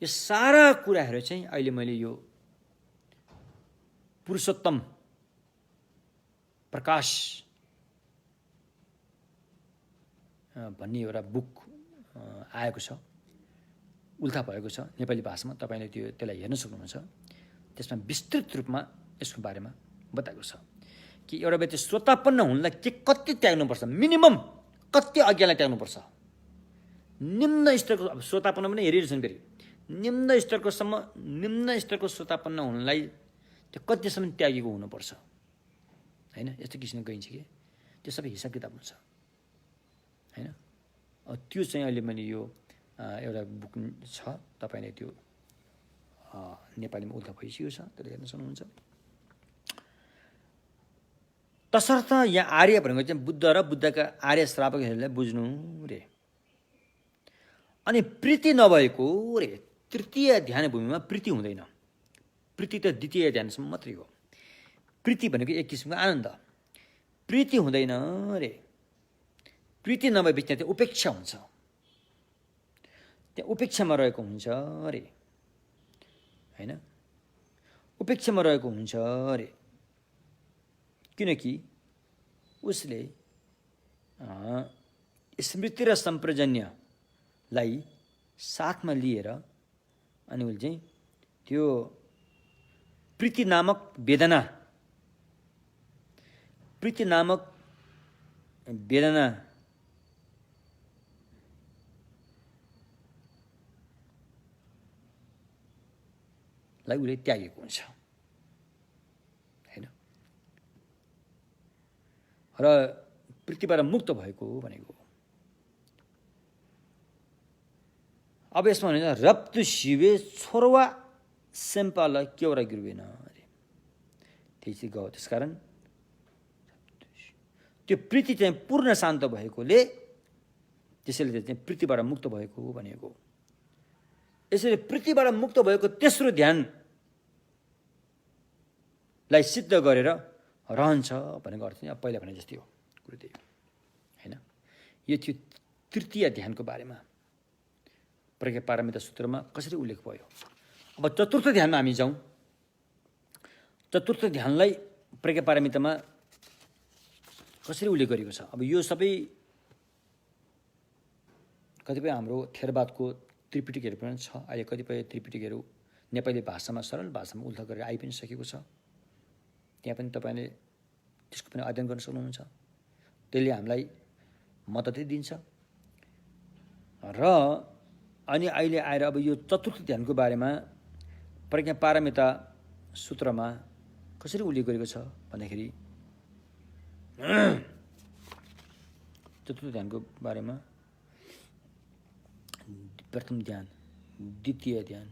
यो सारा कुराहरू चाहिँ अहिले मैले यो पुरुषोत्तम प्रकाश भन्ने एउटा बुक आएको छ, उल्था भएको छ नेपाली भाषामा। तपाईँले त्यसलाई हेर्न सक्नुहुन्छ। त्यसमा विस्तृत रूपमा यसको बारेमा बताएको छ कि एउटा व्यक्ति श्रोतापन्न हुनलाई के कति त्याग्नुपर्छ, मिनिमम कति अज्ञानलाई त्याग्नुपर्छ, निम्न स्तरको श्रोतापन्न पनि हेरिरहेछन् फेरि निम्न स्तरको श्रोतापन्न हुनलाई त्यो कतिसम्म त्यागेको हुनुपर्छ हैन यस्तो किसिमको गइन्छ कि त्यो सबै हिसाब किताब हुन्छ हैन त्यो चाहिँ अहिले मैले यो एउटा बुक छ तपाईले त्यो नेपालीमा उल्था भइसकेको छ त्यसले हेर्न सक्नुहुन्छ तसर्थ यहाँ आर्य भनेको चाहिँ बुद्ध र बुद्धका आर्य श्रावकहरूलाई बुझ्नु रे अनि प्रीति नभएको रे तृतीय ध्यान भूमिमा प्रीति हुँदैन प्रीति त द्वितीय ध्यानसम्म मात्रै हो प्रीति भनेको एक किसिमको आनन्द प्रीति हुँदैन रे प्रीति नभएपछि त्यहाँ उपेक्षा हुन्छ त्यहाँ उपेक्षामा रहेको हुन्छ रे हैन उपेक्षामा रहेको हुन्छ रे किनकि उसले स्मृति र सम्प्रजन्यलाई साथमा लिएर अनि उसले चाहिँ त्यो प्रीति नामक वेदना लाई उसले त्यागेको हुन्छ हैन र प्रीतिबाट मुक्त भएको भनेको अब यसमा भने रप्तु शिवे छोरवा सेम्पाल केवरा गिर्वेन अरे त्यही चाहिँ गयो त्यसकारण त्यो प्रीति चाहिँ पूर्ण शान्त भएकोले त्यसैले चाहिँ प्रीतिबाट मुक्त भएको भनेको यसरी प्रीतिबाट मुक्त भएको तेस्रो ध्यानलाई सिद्ध गरेर रहन्छ भनेको अर्थ चाहिँ पहिला भने जस्तै हो गुरुदेव हैन यो थियो तृतीय ध्यानको बारेमा प्रज्ञापारमिता सूत्रमा कसरी उल्लेख भयो अब चतुर्थ ध्यानमा हामी जाउँ चतुर्थ ध्यानलाई प्रज्ञापारमितामा कसरी उल्लेख गरेको छ अब यो सबै कतिपय हाम्रो थेरवादको त्रिपिटकहरू पनि छ अहिले कतिपय त्रिपिटकहरू नेपाली भाषामा सरल भाषामा उल्लेख गरेर आइ पनि सकेको छ त्यहाँ पनि तपाईले त्यसको पनि अध्ययन गर्न सक्नुहुन्छ त्यसले हामीलाई मद्दतै दिन्छ र अनि अहिले आएर अब यो चतुर्थ ध्यानको बारेमा प्रज्ञापारमिता सूत्रमा कसरी उल्लेख गरेको छ भन्दाखेरि चतुर्थ ध्यानको बारेमा प्रथम ध्यान द्वितीय ध्यान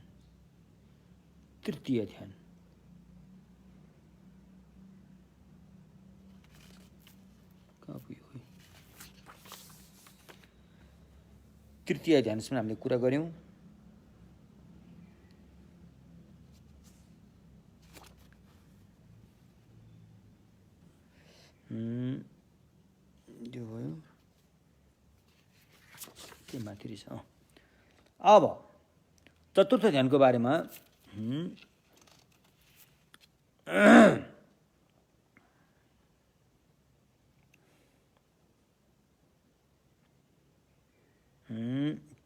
तृतीय ध्यान तृतीय ध्यानसम्म हामीले कुरा गर्यौं यो भयो के माथि रहेछ अब चतुर्थ ध्यानको बारेमा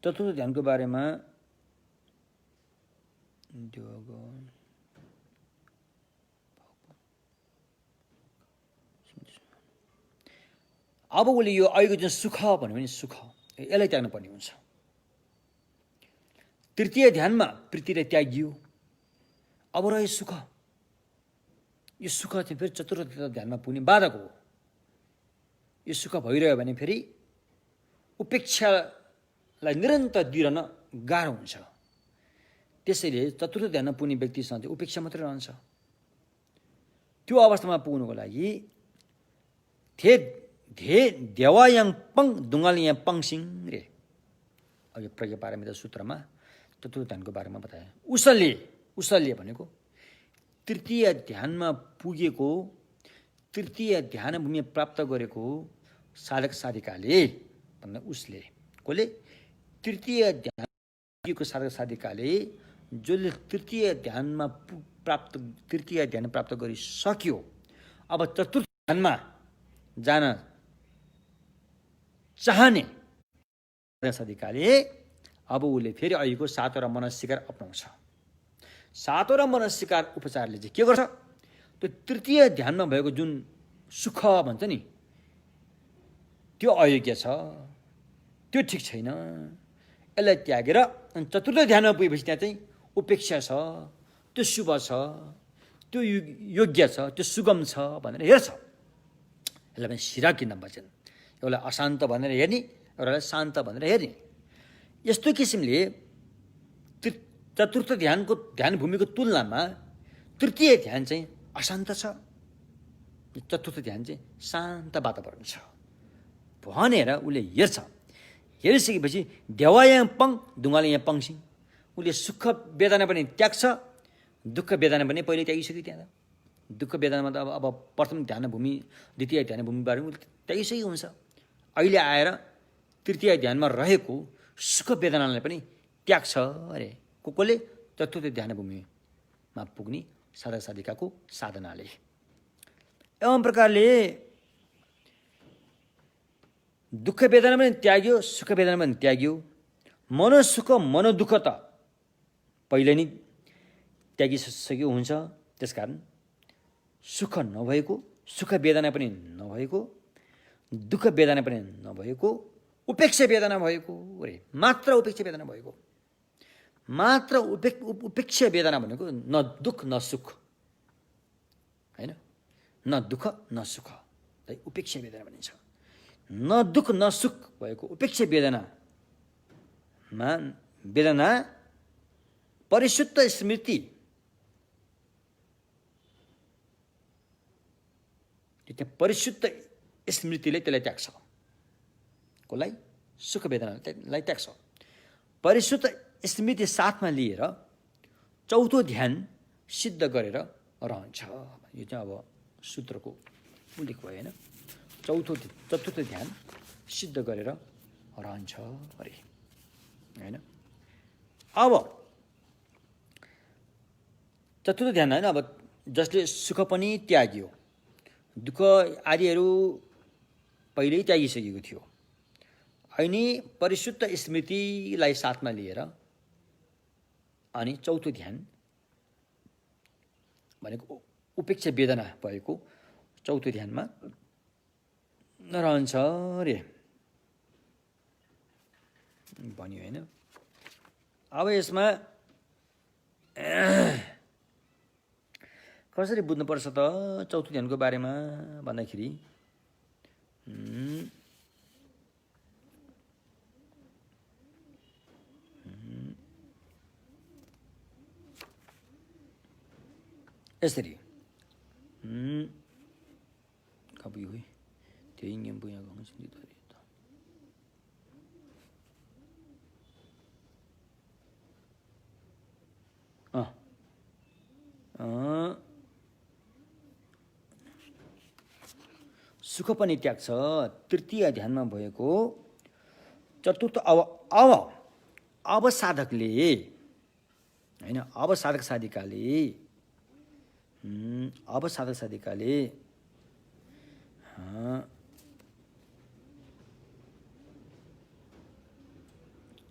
चतुर्थ ध्यानको बारेमा अब उसले यो अहिलेको जुन सुख भन्यो भने सुख यसलाई त्याग्नु पर्ने हुन्छ तृतीय ध्यानमा प्रीतिले त्यागियो अब रह्यो सुख यो सुख चाहिँ फेरि चतुर्थ ध्यानमा पुग्ने बाधक हो यो सुख भइरह्यो भने फेरि उपेक्षालाई निरन्तर दिइरहन गाह्रो हुन्छ त्यसैले चतुर्थ ध्यानमा पुग्ने व्यक्तिसँग चाहिँ उपेक्षा मात्रै रहन्छ त्यो अवस्थामा पुग्नुको लागि देवायाङ पङ दुङ्गालिया पङसिङ रे अघि प्रज्ञापारमिता सूत्रमा चतुर्थ ध्यानको बारेमा बताए उसले भनेको तृतीय ध्यानमा पुगेको तृतीय ध्यान भूमि प्राप्त गरेको साधक साधिकाले भन्दा उसले कोले तृतीय ध्यान पुगेको साधक साधिकाले जसले तृतीय ध्यान प्राप्त गरिसक्यो अब चतुर्थ ध्यानमा जान चाहने साधिकाले अब उसले फेरि अहिलेको सातवटा मनस्सिकार अपनाउँछ सातवटा मनस्सिकार उपचारले चाहिँ के गर्छ त्यो तृतीय ध्यानमा भएको जुन सुख भन्छ नि त्यो अयोग्य छ त्यो ठिक छैन यसलाई त्यागेर अनि चतुर्थ ध्यानमा पुगेपछि त्यहाँ चाहिँ उपेक्षा छ, त्यो शुभ छ, त्यो योग्य छ, त्यो सुगम छ भनेर हेर्छ। यसलाई पनि सिराकी नम्बरचन, एउटालाई अशान्त भनेर हेर्ने, एउटालाई शान्त भनेर हेर्ने। यस्तो किसिमले चतुर्थ ध्यानको ध्यान भूमिको तुलनामा तृतीय ध्यान चाहिँ अशान्त छ, चतुर्थ ध्यान चाहिँ शान्त वातावरण छ भनेर उसले हेर्छ। हेरिसकेपछि देवा यहाँ पङ, ढुङ्गाले यहाँ पङसिङ, उसले सुख वेदना पनि त्याग्छ, दुःख वेदना पनि पहिले त्यागिसक्यो। त्यहाँ दुःख वेदनामा त अब प्रथम ध्यान भूमि, द्वितीय ध्यान भूमिबारे उसले त्यागिसकेको हुन्छ। अहिले आएर तृतीय ध्यानमा रहेको सुख वेदनालाई पनि त्याग्छ अरे। कसले? चतुर्थ ध्यान भूमिमा पुग्ने साधक साधिकाको साधनाले। एवं प्रकारले दुःख वेदना पनि त्याग्यो, सुख वेदना पनि त्याग्यो। मनोसुख मनोदुःख त पहिले नै त्यागिसक्यो हुन्छ। त्यसकारण सुख नभएको, सुख वेदना पनि नभएको, दुःख वेदना पनि नभएको, उपेक्षा वेदना भएको अरे, मात्र उपेक्षा वेदना भएको। मात्र उपेक्षा वेदना भनेको न दुःख न सुख होइन, न दुःख न सुख, उपेक्षा वेदना भनिन्छ। न दुःख न सुख भएको उपेक्षा वेदनामा वेदना परिशुद्ध स्मृति, त्यहाँ परिशुद्ध स्मृतिले त्यसलाई त्याग्छ। कसलाई? सुख वेदनालाई त्याग्छ। परिशुद्ध स्मृति साथमा लिएर चौथो ध्यान सिद्ध गरेर रहन्छ। यो चाहिँ अब सूत्रको उल्लेख भयो होइन। चतुर्थ ध्यान सिद्ध गरेर रहन्छ अरे होइन। अब चतुर्थ ध्यान होइन, अब जसले सुख पनि त्याग्यो, दुःख आदिहरू पहिल्यै त्यागिसकेको थियो, अनि परिशुद्ध स्मृतिलाई साथमा लिएर अनि चौथो ध्यान भनेको उपेक्षा वेदना भएको चौथो ध्यानमा रहन्छ अरे भन्यो होइन। अब यसमा कसरी बुझ्नुपर्छ त चौथो ध्यानको बारेमा भन्दाखेरि यसरी कवि हो त्यही नियम बुझा सुख पनि त्याग्छ तृतीय ध्यानमा भएको चतुर्थ। अब साधकले होइन, अब साधक साधिकाले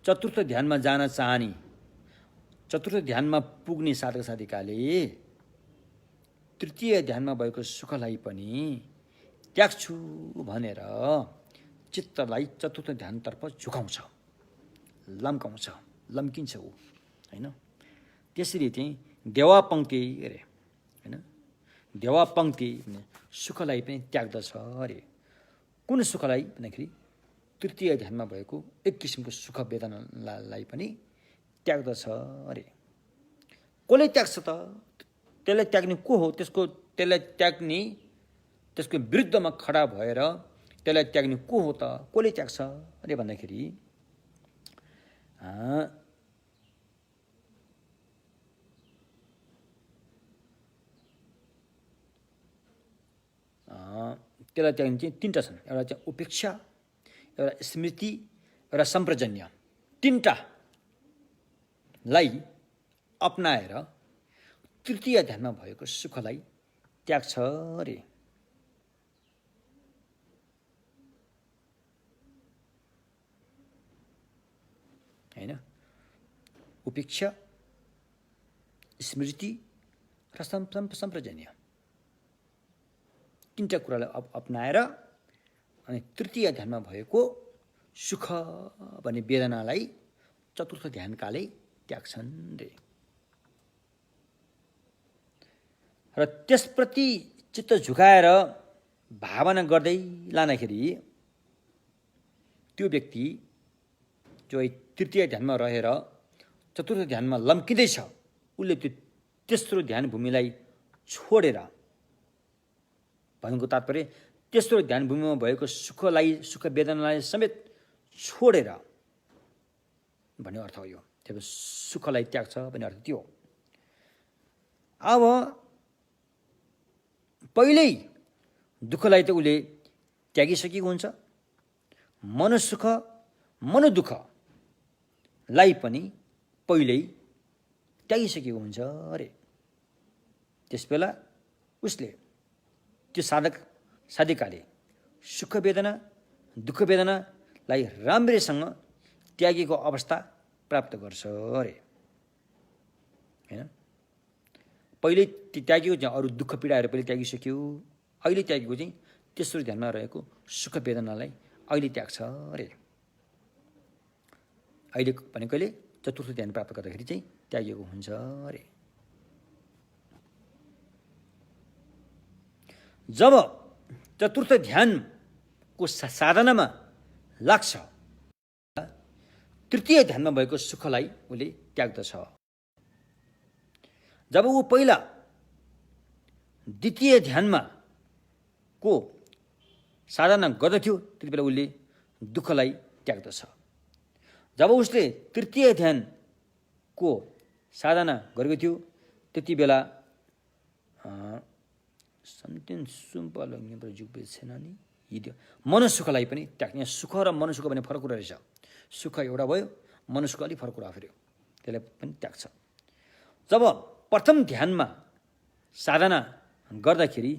चतुर्थ ध्यानमा जान चाहने, चतुर्थ ध्यानमा पुग्ने साधक साधिकाले तृतीय ध्यानमा भएको सुखलाई पनि त्याग्छु भनेर चित्तलाई चतुर्थ ध्यानतर्फ झुकाउँछ, लम्काउँछ, लम्किन्छ ऊ होइन। त्यसरी चाहिँ देवा पङ्क्ति अरे होइन, देवा पङ्क्ति सुखलाई पनि त्याग्दछ अरे। कुन सुखलाई भन्दाखेरि तृतीय ध्यानमा भएको एक किसिमको सुख वेदनालाई पनि त्याग्दछ अरे। कसले त्याग्छ त? त्यसलाई त्याग्ने को हो? त्यसलाई त्याग्ने, त्यसको विरुद्धमा खडा भएर त्यसलाई त्याग्ने को हो त? कसले त्याग्छ अरे भन्दाखेरि त्यसलाई त्याग्ने चाहिँ तिनवटा छन्। एउटा चाहिँ उपेक्षा, एउटा स्मृति, एउटा सम्प्रजन्य। तिनवटालाई अपनाएर तृतीय ध्यानमा भएको सुखलाई त्याग्छ अरे। होइन, उपेक्षा, स्मृति र सम्प्रजन्य तिनवटा कुरालाई अपनाएर अनि तृतीय ध्यानमा भएको सुख भन्ने वेदनालाई चतुर्थ ध्यानकाले त्याग्छन् रे। र त्यसप्रति चित्त झुकाएर भावना गर्दै लाँदाखेरि त्यो व्यक्ति जो तृतीय ध्यानमा रहेर चतुर्थ ध्यानमा लम्किँदैछ उसले त्यो तेस्रो ध्यान भूमिलाई छोडेर, भनेको तात्पर्य तेस्रो ध्यान भूमिमा भएको सुखलाई, सुख वेदनालाई समेत छोडेर भन्ने अर्थ हो यो। त्यो सुखलाई त्याग्छ भन्ने अर्थ त्यो। अब पहिल्यै दुःखलाई त उसले त्यागिसकेको हुन्छ, मनोसुख मनोदुःखलाई पनि पहिल्यै त्यागिसकेको हुन्छ अरे। त्यसबेला उसले त्यो साधिकाले सुख वेदना दुःख वेदनालाई राम्रैसँग त्यागेको अवस्था प्राप्त गर्छ अरे, हैन। पहिले त्यागेको चाहिँ अरू दुःख पीडाहरू पहिले त्यागिसक्यो, अहिले त्यागेको चाहिँ तेस्रो ध्यानमा रहेको सुख वेदनालाई अहिले त्याग्छ अरे। अहिले भनेकोले चतुर्थ ध्यान प्राप्त गर्दाखेरि चाहिँ त्यागेको हुन्छ अरे। जब चतुर्थ ध्यानको साधनामा लाग्छ, तृतीय ध्यानमा भएको सुखलाई उसले त्याग्दछ। जब ऊ पहिला द्वितीय ध्यानमा को साधना गर्दथ्यो त्यति बेला उसले दुःखलाई त्याग्दछ। जब उसले तृतीय ध्यानको साधना गरेको थियो त्यति बेला मनोसुखलाई पनि त्याग्ने। सुख र मनोसुख भन्ने फरक कुरा रहेछ। सुख एउटा भयो, मनोसुख अलिक फरक कुरा फेरि, त्यसलाई पनि त्याग्छ। जब प्रथम ध्यानमा साधना गर्दाखेरि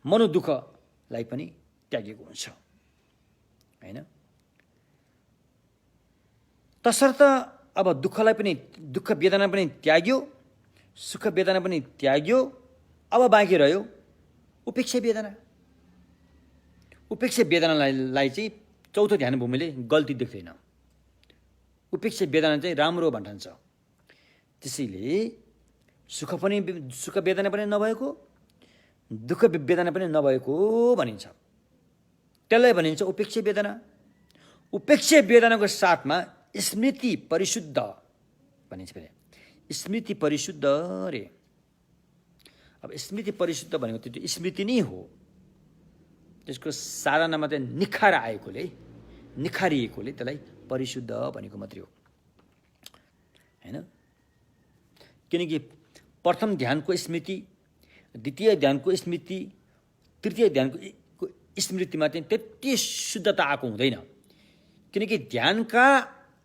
मनोदुःखलाई पनि त्यागेको हुन्छ, हैन। तसर्थ अब दुःखलाई पनि, दुःख वेदना पनि त्याग्यो, सुख वेदना पनि त्याग्यो। अब बाँकी रह्यो उपेक्षा वेदना। उपेक्षा वेदनालाई चाहिँ चौथो ध्यान भूमिले गल्ती देख्दैन। उपेक्षा वेदना चाहिँ राम्रो भन्ठान्छ। त्यसैले सुख वेदना पनि नभएको, दुःख वेदना पनि नभएको भनिन्छ। त्यसलाई भनिन्छ उपेक्षा वेदना। उपेक्षा वेदनाको साथमा स्मृति परिशुद्ध भनिन्छ। फेरि स्मृति परिशुद्ध रे। अब स्मृति परिशुद्ध भनेको त्यो स्मृति नै हो, त्यसको साधनामा चाहिँ निखार आएकोले, निखारिएकोले त्यसलाई परिशुद्ध भनेको मात्रै हो, हैन। किनकि प्रथम ध्यानको स्मृति, द्वितीय ध्यानको स्मृति, तृतीय ध्यानको स्मृतिमा चाहिँ त्यति शुद्धता आएको हुँदैन। किनकि ध्यानका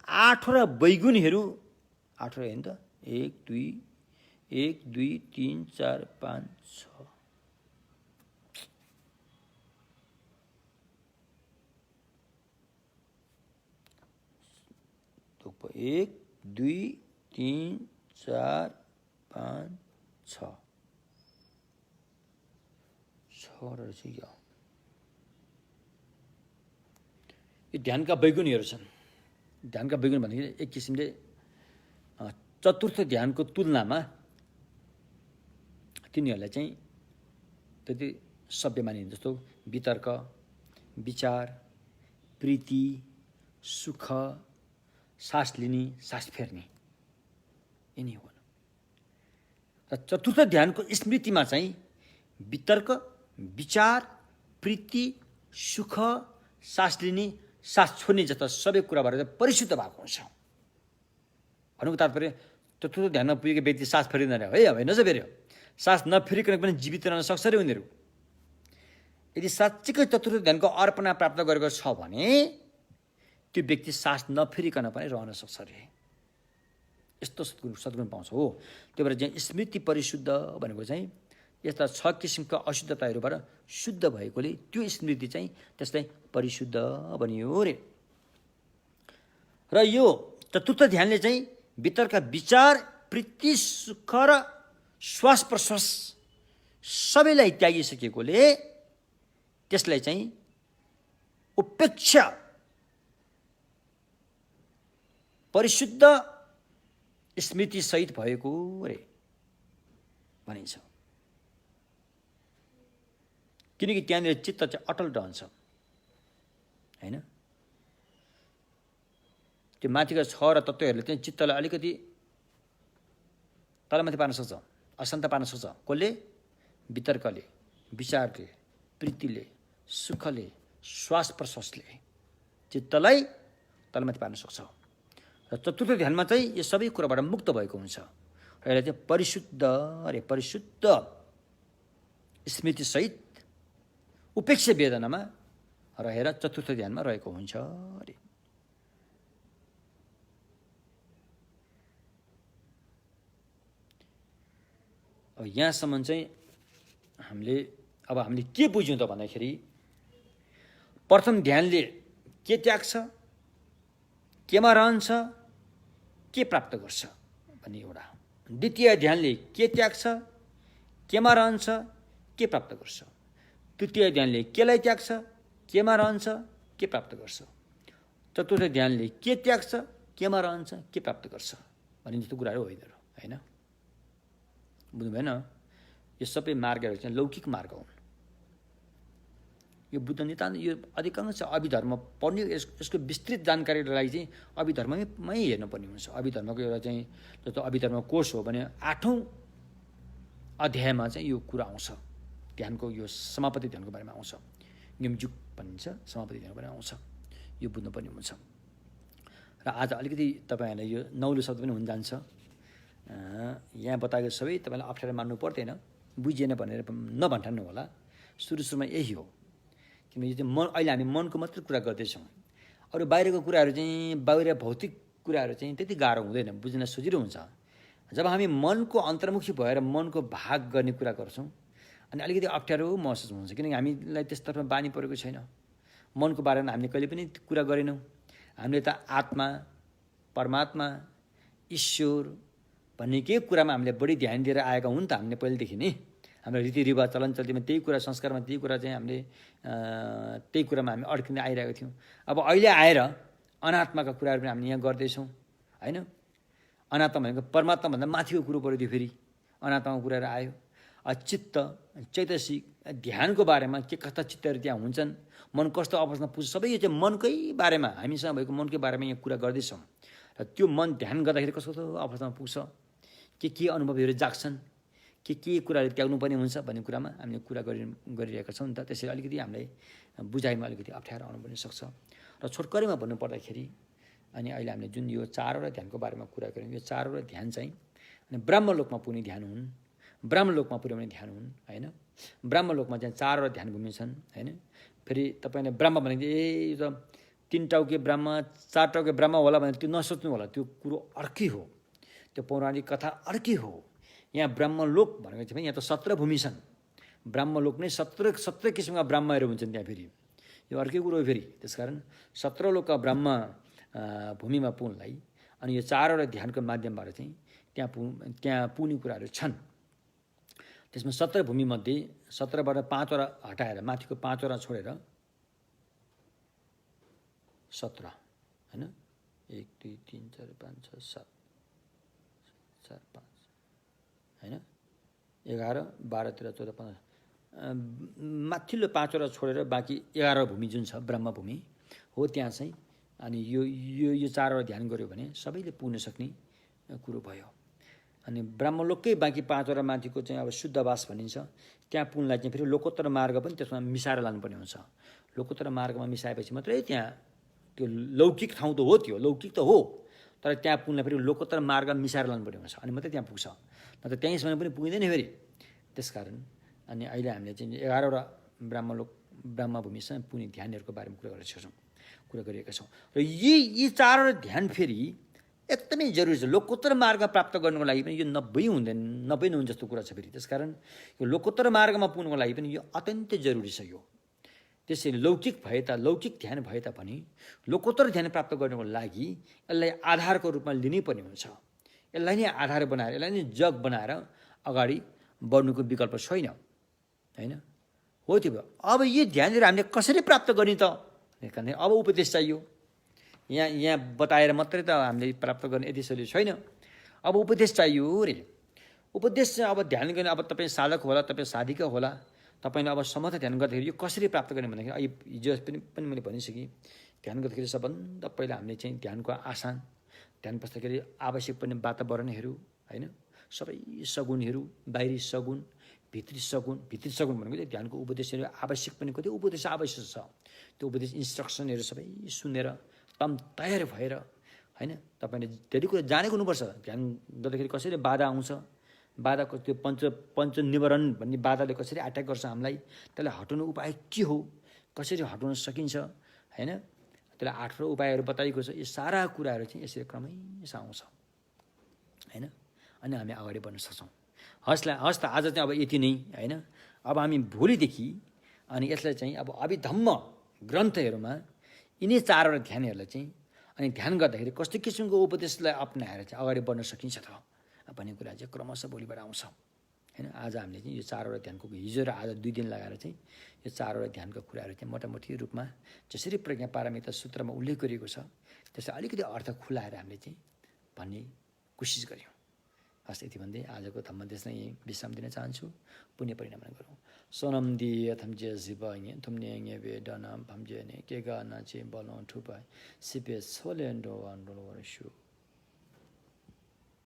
8वटा वैगुणीहरू, 8 होइन त, 1 2 3 4 5 6 1 2 3 4 5 6 रहेछ क्या। यो ध्यानका वैगुणीहरू छन्। ध्यानका वैगुण भनेको एक किसिमले चतुर्थ ध्यानको तुलनामा तिनीहरूलाई चाहिँ त्यति सभ्य मानिन्छ। जस्तो वितर्क, विचार, प्रीति, सुख, सास लिने, सास फेर्ने, यिनी हो। र चतुर्थ ध्यानको स्मृतिमा चाहिँ वितर्क, विचार, प्रीति, सुख, सास लिने, सास छोड्ने जस्ता सबै कुराबाट परिशुद्ध भएको हुन्छ। भन्नुको तात्पर्य चतुर्थ ध्यानमा पुगेको व्यक्ति सास फेरिँदैन है, अब हेर्नुहोस् फेरि सास नफेरिकन पनि जीवित रहन सक्छ रे उनीहरू। यदि साँच्चीकै चतुर्थ ध्यानको अर्पणा प्राप्त गरेको छ भने त्यो व्यक्ति सास नफेरिकन पनि रहन सक्छ रे। यस्तो सद्गुण पाउँछ हो। त्यही भएर चाहिँ स्मृति परिशुद्ध भनेको चाहिँ यस्ता 6 किसिमका अशुद्धताहरूबाट शुद्ध भएकोले त्यो स्मृति चाहिँ त्यसलाई परिशुद्ध भनियो रे। र यो चतुर्थ ध्यानले चाहिँ भित्रका विचार, प्रीति, सुख र श्वास प्रश्वास सबैलाई त्यागिसकेकोले त्यसलाई चाहिँ उपेक्षा परिशुद्ध स्मृति सहित भएको रे भनिन्छ। किनकि त्यहाँनिर चित्त चाहिँ अटल रहन्छ हैन। त्यो माथिका 6 र तत्त्वहरूले चाहिँ चित्तलाई अलिकति तलमाथि पार्न सक्छ, अशान्त पार्न सक्छ। कसले? वितर्कले, विचारले, प्रीतिले, सुखले, श्वास प्रश्वासले चित्तलाई तलमाथि पार्न सक्छ। र चतुर्थ ध्यानमा चाहिँ यो सबै कुराबाट मुक्त भएको हुन्छ र यसलाई चाहिँ परिशुद्ध स्मृतिसहित उपेक्षा वेदनामा रहेर चतुर्थ ध्यानमा रहेको हुन्छ अरे। अब यहाँसम्म चाहिँ हामीले के बुझ्यौँ त भन्दाखेरि प्रथम ध्यानले के त्याग्छ, केमा रहन्छ, के प्राप्त गर्छ भन्ने एउटा। द्वितीय ध्यानले के त्याग्छ, केमा रहन्छ, के प्राप्त गर्छ। तृतीय ध्यानले केलाई त्याग्छ, केमा रहन्छ, के प्राप्त गर्छ। चतुर्थ ध्यानले के त्याग्छ, केमा रहन्छ, के प्राप्त गर्छ भन्ने जस्तो कुराहरू होइन हैन। बुझ्नु भएन? यो सबै मार्गहरू चाहिँ लौकिक मार्ग हुन्। यो बुद्ध नितान्त यो अधिकांश अभिधर्म पढ्ने यसको विस्तृत जानकारीको लागि चाहिँ अभिधर्ममै हेर्नुपर्ने हुन्छ। अभिधर्मको एउटा चाहिँ जस्तो अभिधर्म कोर्स हो भने 8औं अध्यायमा चाहिँ यो कुरा आउँछ। ध्यानको यो समापति ध्यानको बारेमा आउँछ। निम्जुक भनिन्छ, समापति ध्यानको बारेमा आउँछ। यो बुझ्नुपर्ने हुन्छ। र आज अलिकति तपाईँहरूलाई यो नौलो शब्द पनि हुन जान्छ। यहाँ बताएको सबै तपाईँलाई अप्ठ्यारो मान्नु पर्दैन, बुझिएन भनेर नभन्ठान्नु होला। सुरुमा यही हो। किनकि यो चाहिँ मन, अहिले हामी मनको मात्रै कुरा गर्दैछौँ। अरू बाहिरको कुराहरू चाहिँ बाहिर भौतिक कुराहरू चाहिँ त्यति गाह्रो हुँदैन, बुझ्न सजिलो हुन्छ। जब हामी मनको अन्तर्मुखी भएर मनको भाग गर्ने कुरा गर्छौँ अनि अलिकति अप्ठ्यारो महसुस हुन्छ। किनकि हामीलाई त्यसतर्फ बानी परेको छैन। मनको बारेमा हामीले कहिले पनि कुरा गरेनौँ। हामीले त आत्मा, परमात्मा, ईश्वर भन्ने केही कुरामा हामीले बढी ध्यान दिएर आएका हुन् त हामीले पहिलेदेखि नै। हाम्रो रीतिरिवाज चलन चल्तीमा त्यही कुरा, संस्कारमा त्यही कुरा चाहिँ हामीले त्यही कुरामा हामी अड्किँदै आइरहेको थियौँ। अब अहिले आएर अनात्माका कुराहरू पनि हामीले यहाँ गर्दैछौँ होइन। अनात्मा भनेको परमात्माभन्दा माथिको कुरो पऱ्यो। त्यो फेरि अनात्माको कुराहरू आयो। चित्त, चैतसिक, ध्यानको बारेमा के कस्ता चित्तहरू त्यहाँ हुन्छन्, मन कस्तो अवस्थामा पुग्छ, सबै यो चाहिँ मनकै बारेमा, हामीसँग भएको मनकै बारेमा यहाँ कुरा गर्दैछौँ। र त्यो मन ध्यान गर्दाखेरि कस्तो अवस्थामा पुग्छ, के अनुभवहरू जाग्छन्, के कुराहरू त्याग्नुपर्ने हुन्छ भन्ने कुरामा हामीले कुरा गरिरहेका छौँ नि त। त्यसैले अलिकति हामीलाई बुझाइमा अलिकति अप्ठ्यारो आउनु पनि सक्छ। र छोटकरीमा भन्नुपर्दाखेरि अनि अहिले हामीले जुन यो 4वटा ध्यानको बारेमा कुरा गऱ्यौँ, यो 4वटा ध्यान चाहिँ अनि ब्रह्मलोकमा पुग्ने ध्यान हुन्, ब्रह्मलोकमा पुर्याउने ध्यान हुन् होइन। ब्रह्मलोकमा चाहिँ 4वटा ध्यान भूमि छन् होइन। फेरि तपाईँले ब्रह्म भनेको यो त 3 टाउके ब्रह्म, 4 टाउके ब्रह्म होला भने त्यो नसोच्नु होला। त्यो कुरो अर्कै हो, त्यो पौराणिक कथा अर्कै हो। यहाँ ब्रह्मलोक भनेको चाहिँ यहाँ त 17 भूमि छन्। ब्रह्मलोक नै 17 किसिमका ब्रह्महरू हुन्छन् त्यहाँ। फेरि यो अर्कै कुरो हो। फेरि त्यसकारण 17 लोकका ब्रह्म भूमिमा पुग्नलाई अनि यो 4वटा ध्यानको माध्यमबाट चाहिँ त्यहाँ पुग्ने कुराहरू छन्। त्यसमा 17 भूमिमध्ये 17बाट 5वटा हटाएर माथिको 5वटा छोडेर 17 होइन। 1 2 3 4 5 6 7 4 5 होइन, 11 12 13 14 15 माथिल्लो 5वटा छोडेर बाँकी 11 भूमि जुन छ ब्रह्मभूमि हो त्यहाँ चाहिँ अनि यो 4वटा ध्यान गऱ्यो भने सबैले पुग्न सक्ने कुरो भयो। अनि ब्रह्मलोककै बाँकी 5वटा माथिको चाहिँ अब शुद्धवास भनिन्छ। त्यहाँ पुग्नलाई चाहिँ फेरि लोकोत्तर मार्ग पनि त्यसमा मिसाएर लानुपर्ने हुन्छ। लोकोत्तर मार्गमा मिसाएपछि मात्रै त्यहाँ त्यो लौकिक ठाउँ त हो, त्यो लौकिक त हो, तर त्यहाँ पुग्नलाई फेरि लोकोत्तर मार्ग मिसाएर लानुपर्ने हुन्छ अनि मात्रै त्यहाँ पुग्छ। नत्र त्यहीँसम्म पनि पुगिँदैन फेरि। त्यसकारण अनि अहिले हामीले चाहिँ 11वटा ब्रह्मभूमिसँग पुग्ने ध्यानहरूको बारेमा कुरा गरिरहेका छौँ। र यी 4वटा ध्यान फेरि एकदमै जरुरी छ। लोकोत्तर मार्ग प्राप्त गर्नुको लागि पनि यो नभई नहुन् जस्तो कुरा छ फेरि। त्यसकारण यो लोकोत्तर मार्गमा पुग्नुको लागि पनि यो अत्यन्तै जरुरी छ यो। त्यसैले लौकिक ध्यान भए तापनि लोकोत्तर ध्यान प्राप्त गर्नुको लागि यसलाई आधारको रूपमा लिनै पर्ने हुन्छ। यसलाई नै आधार बनाएर, यसलाई नै जग बनाएर अगाडि बढ्नुको विकल्प छैन होइन। हो त्यो भयो। अब यो ध्यानहरू हामीले कसरी प्राप्त गर्ने त? अब उपदेश चाहियो। यहाँ बताएर मात्रै त हामीले प्राप्त गर्ने यति सजिलो छैन। अब उपदेश चाहियो रे। उपदेश चाहिँ अब ध्यान गर्ने, अब तपाईँ साधक होला, तपाईँ साधिका होला, तपाईँले अब समर्थ ध्यान गर्दाखेरि यो कसरी प्राप्त गर्ने भन्दाखेरि हिजो पनि मैले भनिसकेँ, ध्यान गर्दाखेरि सबभन्दा पहिला हामीले चाहिँ ध्यानको आसान, ध्यान बस्दाखेरि आवश्यक पर्ने वातावरणहरू होइन, सबै सगुणहरू, बाहिरी सगुण, भित्री सगुण भनेको चाहिँ ध्यानको उपदेशहरू आवश्यक पर्ने कति उपदेश आवश्यक छ, त्यो उपदेश इन्स्ट्रक्सनहरू सबै सुनेर तम तयार भएर होइन, तपाईँले धेरै कुरा जानेको हुनुपर्छ। ध्यान गर्दाखेरि कसरी बाधा आउँछ, बाधाको त्यो पञ्च निवारण भन्ने बाधाले कसरी अट्याक गर्छ हामीलाई, त्यसलाई हटाउनु उपाय के हो, कसरी हटाउन सकिन्छ होइन, त्यसलाई 8 उपायहरू बताइएको छ। यो सारा कुराहरू चाहिँ यसरी क्रमैसँग आउँछ होइन, अनि हामी अगाडि बढ्न सक्छौँ। हस् त आज चाहिँ अब यति नै होइन। अब हामी भोलिदेखि अनि यसलाई चाहिँ अब अभिधम्म ग्रन्थहरूमा यिनै 4वटा ध्यानहरूलाई चाहिँ अनि ध्यान गर्दाखेरि कस्तो किसिमको उपदेशलाई अपनाएर चाहिँ अगाडि बढ्न सकिन्छ त भन्ने कुरा चाहिँ क्रमशः भोलिबाट आउँछ होइन। आज हामीले चाहिँ यो 4वटा ध्यानको हिजो र आज 2 दिन लगाएर चाहिँ यो 4वटा ध्यानको कुराहरू चाहिँ मोटामोटी रूपमा जसरी प्रज्ञा पारमिता सूत्रमा उल्लेख गरिएको छ त्यसलाई अलिकति अर्थ खुलाएर हामीले चाहिँ भन्ने कोसिस गऱ्यौँ। हस्, यति भन्दै आजको धम्मदेशलाई यहीँ विश्राम दिन चाहन्छु। पुण्य परिणाम गरौँ। सोनम दिए थम्जे जिबाइ थुम्ने वे डना भम्जे ने केगा नाचे बलौं ठुपाइ सिपे सोलेन्डो आन्दोलन वर्षु।